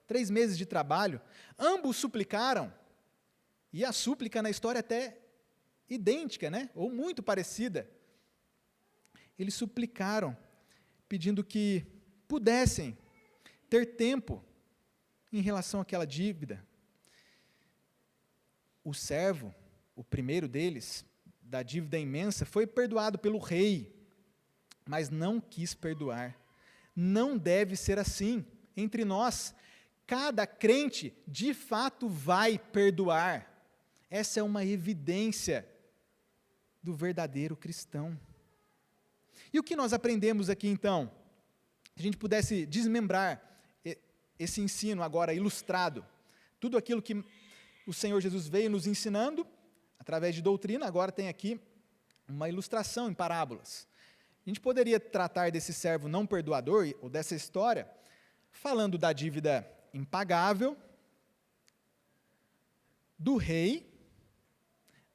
3 meses de trabalho. Ambos suplicaram, e a súplica na história até idêntica, né? Ou muito parecida. Eles suplicaram, pedindo que pudessem ter tempo em relação àquela dívida. O servo, o primeiro deles, da dívida imensa, foi perdoado pelo rei, mas não quis perdoar. Não deve ser assim entre nós. Cada crente, de fato, vai perdoar. Essa é uma evidência do verdadeiro cristão. E o que nós aprendemos aqui, então? Se a gente pudesse desmembrar esse ensino agora ilustrado, tudo aquilo que o Senhor Jesus veio nos ensinando, através de doutrina, agora tem aqui uma ilustração em parábolas. A gente poderia tratar desse servo não perdoador, ou dessa história, falando da dívida impagável, do rei,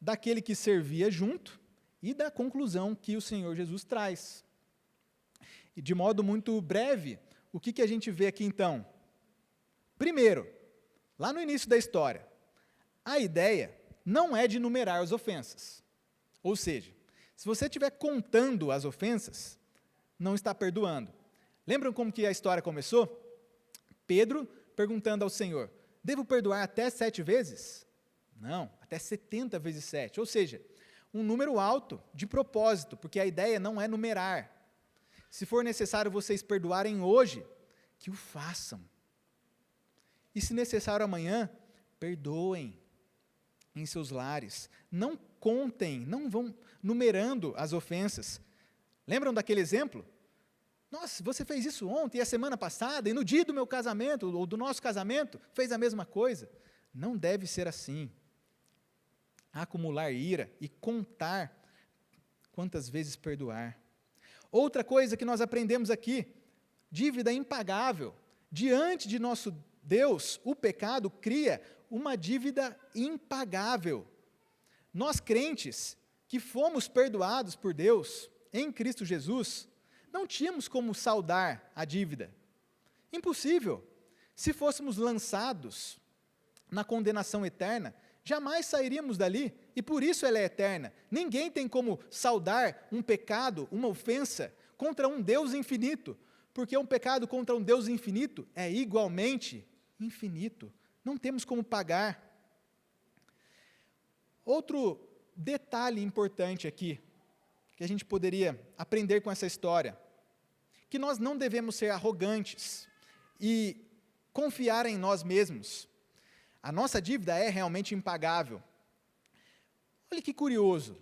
daquele que servia junto, e da conclusão que o Senhor Jesus traz. E de modo muito breve, o que a gente vê aqui então? Primeiro, lá no início da história, a ideia não é de numerar as ofensas. Ou seja, se você estiver contando as ofensas, não está perdoando. Lembram como que a história começou? Pedro perguntando ao Senhor, devo perdoar até 7 vezes? Não, até 70 vezes 7. Ou seja, um número alto, de propósito, porque a ideia não é numerar. Se for necessário vocês perdoarem hoje, que o façam. E se necessário amanhã, perdoem em seus lares. Não contem, não vão numerando as ofensas. Lembram daquele exemplo? Nossa, você fez isso ontem, e a semana passada, e no dia do meu casamento, ou do nosso casamento, fez a mesma coisa. Não deve ser assim. Acumular ira e contar quantas vezes perdoar. Outra coisa que nós aprendemos aqui, dívida impagável. Diante de nosso Deus, o pecado cria uma dívida impagável. Nós crentes, que fomos perdoados por Deus, em Cristo Jesus, não tínhamos como saldar a dívida. Impossível. Se fôssemos lançados na condenação eterna, jamais sairíamos dali, e por isso ela é eterna. Ninguém tem como saldar um pecado, uma ofensa, contra um Deus infinito, porque um pecado contra um Deus infinito é igualmente infinito. Não temos como pagar. Outro detalhe importante aqui, que a gente poderia aprender com essa história, que nós não devemos ser arrogantes e confiar em nós mesmos. A nossa dívida é realmente impagável. Olha que curioso.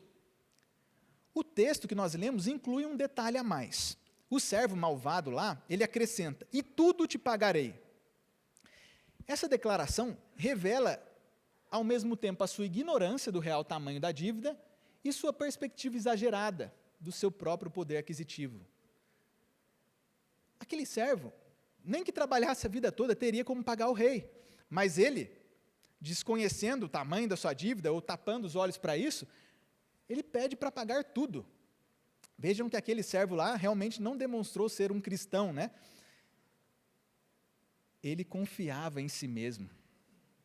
O texto que nós lemos inclui um detalhe a mais. O servo malvado lá, ele acrescenta, e tudo te pagarei. Essa declaração revela, ao mesmo tempo, a sua ignorância do real tamanho da dívida e sua perspectiva exagerada do seu próprio poder aquisitivo. Aquele servo, nem que trabalhasse a vida toda, teria como pagar o rei, mas ele, desconhecendo o tamanho da sua dívida, ou tapando os olhos para isso, ele pede para pagar tudo. Vejam que aquele servo lá realmente não demonstrou ser um cristão, né? Ele confiava em si mesmo.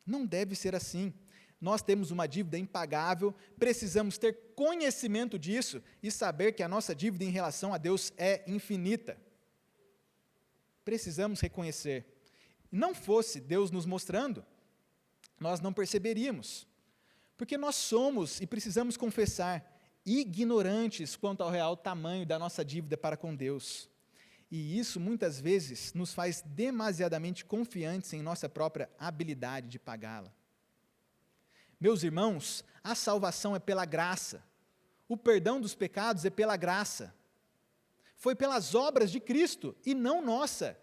Não deve ser assim. Nós temos uma dívida impagável, precisamos ter conhecimento disso e saber que a nossa dívida em relação a Deus é infinita. Precisamos reconhecer. Não fosse Deus nos mostrando, nós não perceberíamos, porque nós somos, e precisamos confessar, ignorantes quanto ao real tamanho da nossa dívida para com Deus, e isso muitas vezes nos faz demasiadamente confiantes em nossa própria habilidade de pagá-la. Meus irmãos, a salvação é pela graça, o perdão dos pecados é pela graça, foi pelas obras de Cristo e não nossa.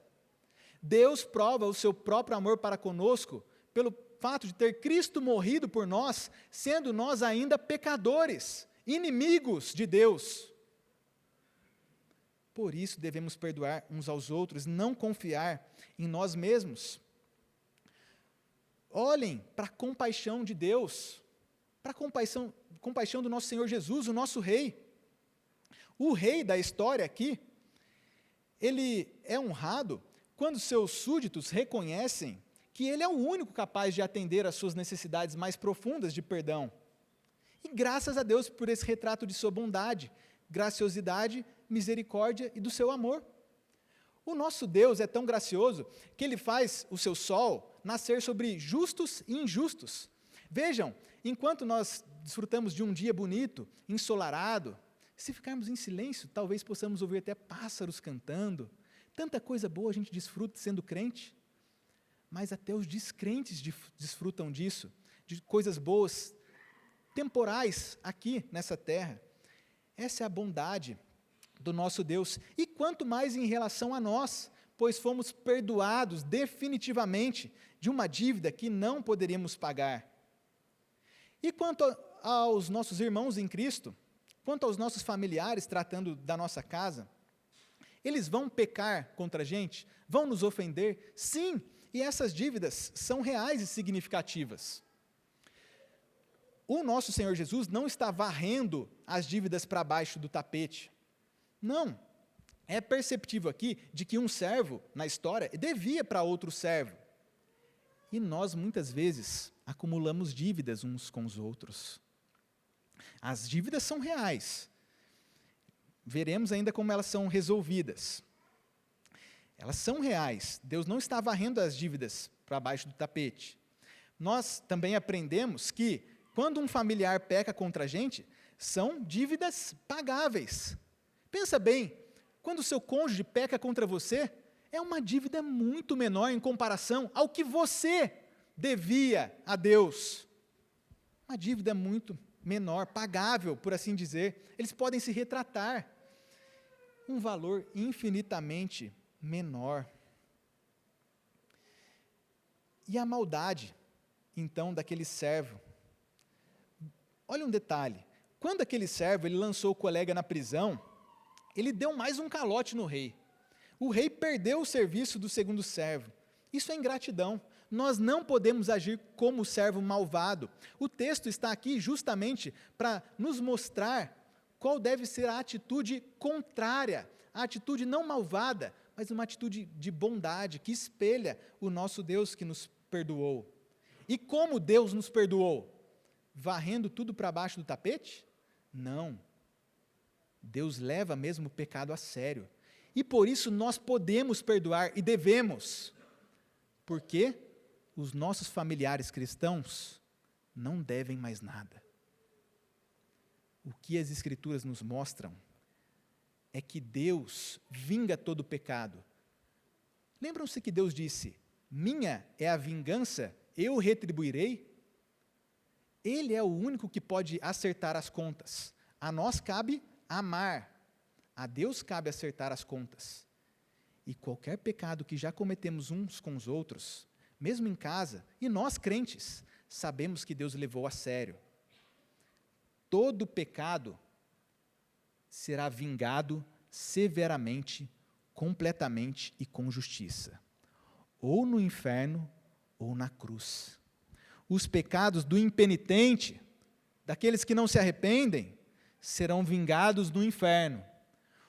Deus prova o seu próprio amor para conosco pelo fato de ter Cristo morrido por nós, sendo nós ainda pecadores, inimigos de Deus. Por isso devemos perdoar uns aos outros, não confiar em nós mesmos. Olhem para a compaixão de Deus, para a compaixão do nosso Senhor Jesus, o nosso Rei. O Rei da história aqui, ele é honrado quando seus súditos reconhecem que ele é o único capaz de atender às suas necessidades mais profundas de perdão. E graças a Deus por esse retrato de sua bondade, graciosidade, misericórdia e do seu amor. O nosso Deus é tão gracioso que Ele faz o seu sol nascer sobre justos e injustos. Vejam, enquanto nós desfrutamos de um dia bonito, ensolarado, se ficarmos em silêncio, talvez possamos ouvir até pássaros cantando. Tanta coisa boa a gente desfruta sendo crente, mas até os descrentes desfrutam disso, de coisas boas, temporais aqui nessa terra. Essa é a bondade do nosso Deus. E quanto mais em relação a nós, pois fomos perdoados definitivamente de uma dívida que não poderíamos pagar. E quanto aos nossos irmãos em Cristo, quanto aos nossos familiares tratando da nossa casa, eles vão pecar contra a gente? Vão nos ofender? Sim, e essas dívidas são reais e significativas. O nosso Senhor Jesus não está varrendo as dívidas para baixo do tapete. Não. É perceptível aqui de que um servo, na história, devia para outro servo. E nós, muitas vezes, acumulamos dívidas uns com os outros. As dívidas são reais. Veremos ainda como elas são resolvidas. Elas são reais. Deus não está varrendo as dívidas para baixo do tapete. Nós também aprendemos que, quando um familiar peca contra a gente, são dívidas pagáveis. Pensa bem, quando o seu cônjuge peca contra você, é uma dívida muito menor em comparação ao que você devia a Deus. Uma dívida muito menor, pagável, por assim dizer. Eles podem se retratar. Um valor infinitamente menor. E a maldade, então, daquele servo. Olha um detalhe. Quando aquele servo ele lançou o colega na prisão, ele deu mais um calote no rei. O rei perdeu o serviço do segundo servo. Isso é ingratidão. Nós não podemos agir como o servo malvado. O texto está aqui justamente para nos mostrar qual deve ser a atitude contrária, a atitude não malvada, mas uma atitude de bondade que espelha o nosso Deus que nos perdoou. E como Deus nos perdoou? Varrendo tudo para baixo do tapete? Não. Deus leva mesmo o pecado a sério. E por isso nós podemos perdoar e devemos. Porque os nossos familiares cristãos não devem mais nada. O que as Escrituras nos mostram é que Deus vinga todo o pecado. Lembram-se que Deus disse: minha é a vingança, eu retribuirei? Ele é o único que pode acertar as contas. A nós cabe amar. A Deus cabe acertar as contas. E qualquer pecado que já cometemos uns com os outros, mesmo em casa, e nós crentes, sabemos que Deus levou a sério. Todo pecado será vingado severamente, completamente e com justiça. Ou no inferno, ou na cruz. Os pecados do impenitente, daqueles que não se arrependem, serão vingados no inferno.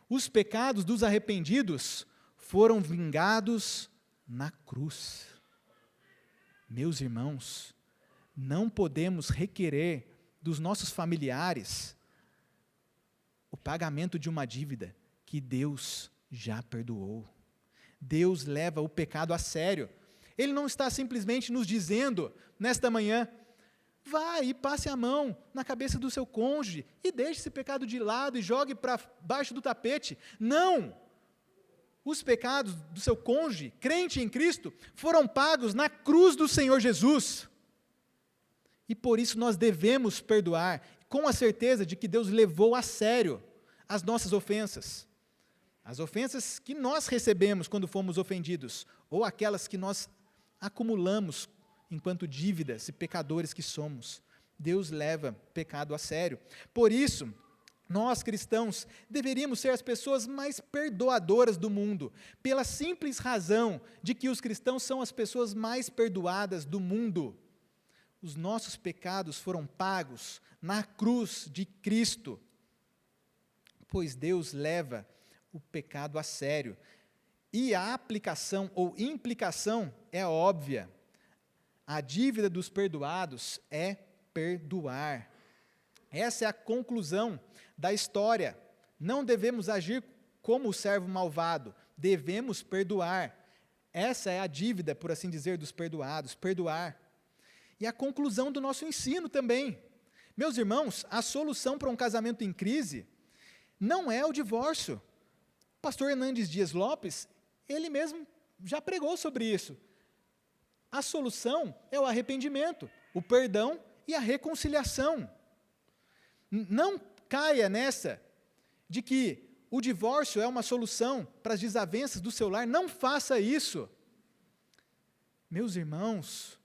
Os pecados dos arrependidos foram vingados na cruz. Meus irmãos, não podemos requerer dos nossos familiares o pagamento de uma dívida que Deus já perdoou. Deus leva o pecado a sério. Ele não está simplesmente nos dizendo, nesta manhã, vá e passe a mão na cabeça do seu cônjuge e deixe esse pecado de lado e jogue para baixo do tapete. Não! Os pecados do seu cônjuge, crente em Cristo, foram pagos na cruz do Senhor Jesus. E por isso nós devemos perdoar, com a certeza de que Deus levou a sério as nossas ofensas. As ofensas que nós recebemos quando fomos ofendidos, ou aquelas que nós acumulamos enquanto dívidas e pecadores que somos. Deus leva pecado a sério. Por isso, nós cristãos deveríamos ser as pessoas mais perdoadoras do mundo, pela simples razão de que os cristãos são as pessoas mais perdoadas do mundo. Os nossos pecados foram pagos na cruz de Cristo, pois Deus leva o pecado a sério. E a aplicação ou implicação é óbvia. A dívida dos perdoados é perdoar. Essa é a conclusão da história. Não devemos agir como o servo malvado, devemos perdoar. Essa é a dívida, por assim dizer, dos perdoados, perdoar. E a conclusão do nosso ensino também. Meus irmãos, a solução para um casamento em crise não é o divórcio. O pastor Hernandes Dias Lopes, ele mesmo já pregou sobre isso. A solução é o arrependimento, o perdão e a reconciliação. Não caia nessa de que o divórcio é uma solução para as desavenças do seu lar. Não faça isso. Meus irmãos,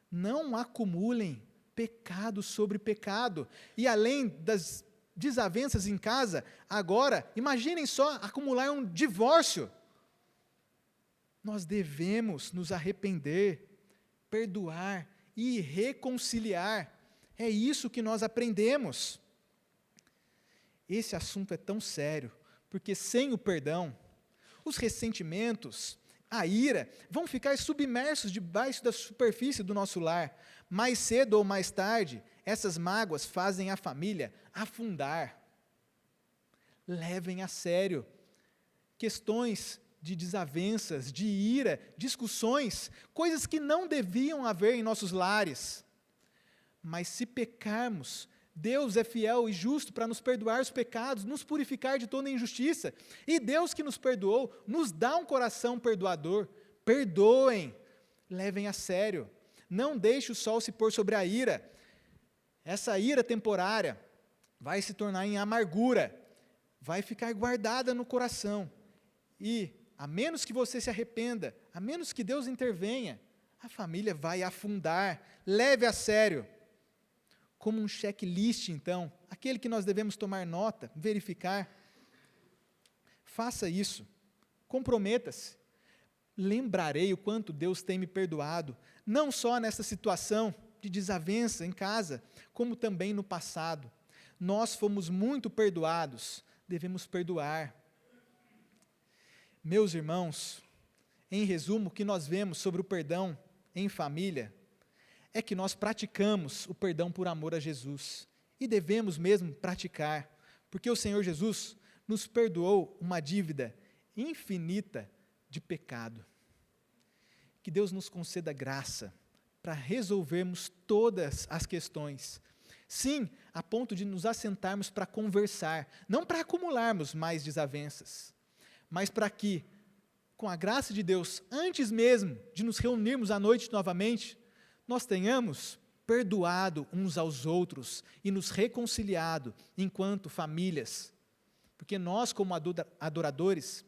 não acumulem pecado sobre pecado. E além das desavenças em casa, agora, imaginem só acumular um divórcio. Nós devemos nos arrepender, perdoar e reconciliar. É isso que nós aprendemos. Esse assunto é tão sério, porque sem o perdão, os ressentimentos, a ira, vão ficar submersos debaixo da superfície do nosso lar. Mais cedo ou mais tarde, essas mágoas fazem a família afundar. Levem a sério questões de desavenças, de ira, discussões, coisas que não deviam haver em nossos lares. Mas se pecarmos, Deus é fiel e justo para nos perdoar os pecados, nos purificar de toda injustiça. E Deus que nos perdoou, nos dá um coração perdoador. Perdoem, levem a sério. Não deixe o sol se pôr sobre a ira. Essa ira temporária vai se tornar em amargura, vai ficar guardada no coração. E, a menos que você se arrependa, a menos que Deus intervenha, a família vai afundar. Leve a sério. Como um checklist, então, aquele que nós devemos tomar nota, verificar. Faça isso. Comprometa-se. Lembrarei o quanto Deus tem me perdoado, não só nessa situação de desavença em casa, como também no passado. Nós fomos muito perdoados, devemos perdoar. Meus irmãos, em resumo, o que nós vemos sobre o perdão em família é que nós praticamos o perdão por amor a Jesus. E devemos mesmo praticar, porque o Senhor Jesus nos perdoou uma dívida infinita de pecado. Que Deus nos conceda graça para resolvermos todas as questões. Sim, a ponto de nos assentarmos para conversar, não para acumularmos mais desavenças, mas para que, com a graça de Deus, antes mesmo de nos reunirmos à noite novamente, nós tenhamos perdoado uns aos outros e nos reconciliado enquanto famílias, porque nós, como adoradores,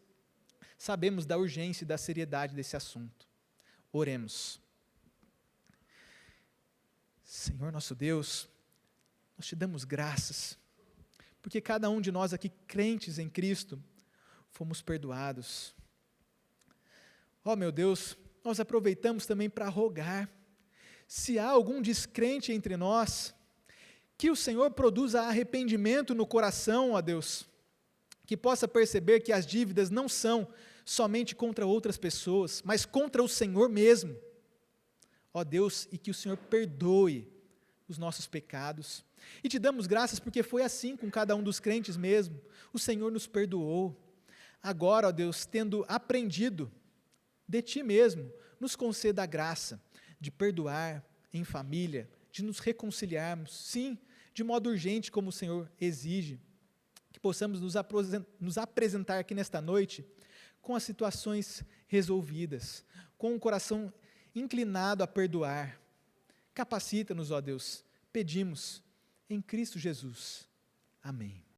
sabemos da urgência e da seriedade desse assunto. Oremos. Senhor nosso Deus, nós te damos graças, porque cada um de nós aqui, crentes em Cristo, fomos perdoados. Ó meu Deus, nós aproveitamos também para rogar, se há algum descrente entre nós, que o Senhor produza arrependimento no coração, ó Deus, que possa perceber que as dívidas não são somente contra outras pessoas, mas contra o Senhor mesmo. Ó Deus, e que o Senhor perdoe os nossos pecados. E te damos graças porque foi assim com cada um dos crentes mesmo. O Senhor nos perdoou. Agora, ó Deus, tendo aprendido de Ti mesmo, nos conceda a graça de perdoar em família, de nos reconciliarmos, sim, de modo urgente, como o Senhor exige, que possamos nos apresentar aqui nesta noite com as situações resolvidas, com o coração inclinado a perdoar. Capacita-nos, ó Deus, pedimos, em Cristo Jesus. Amém.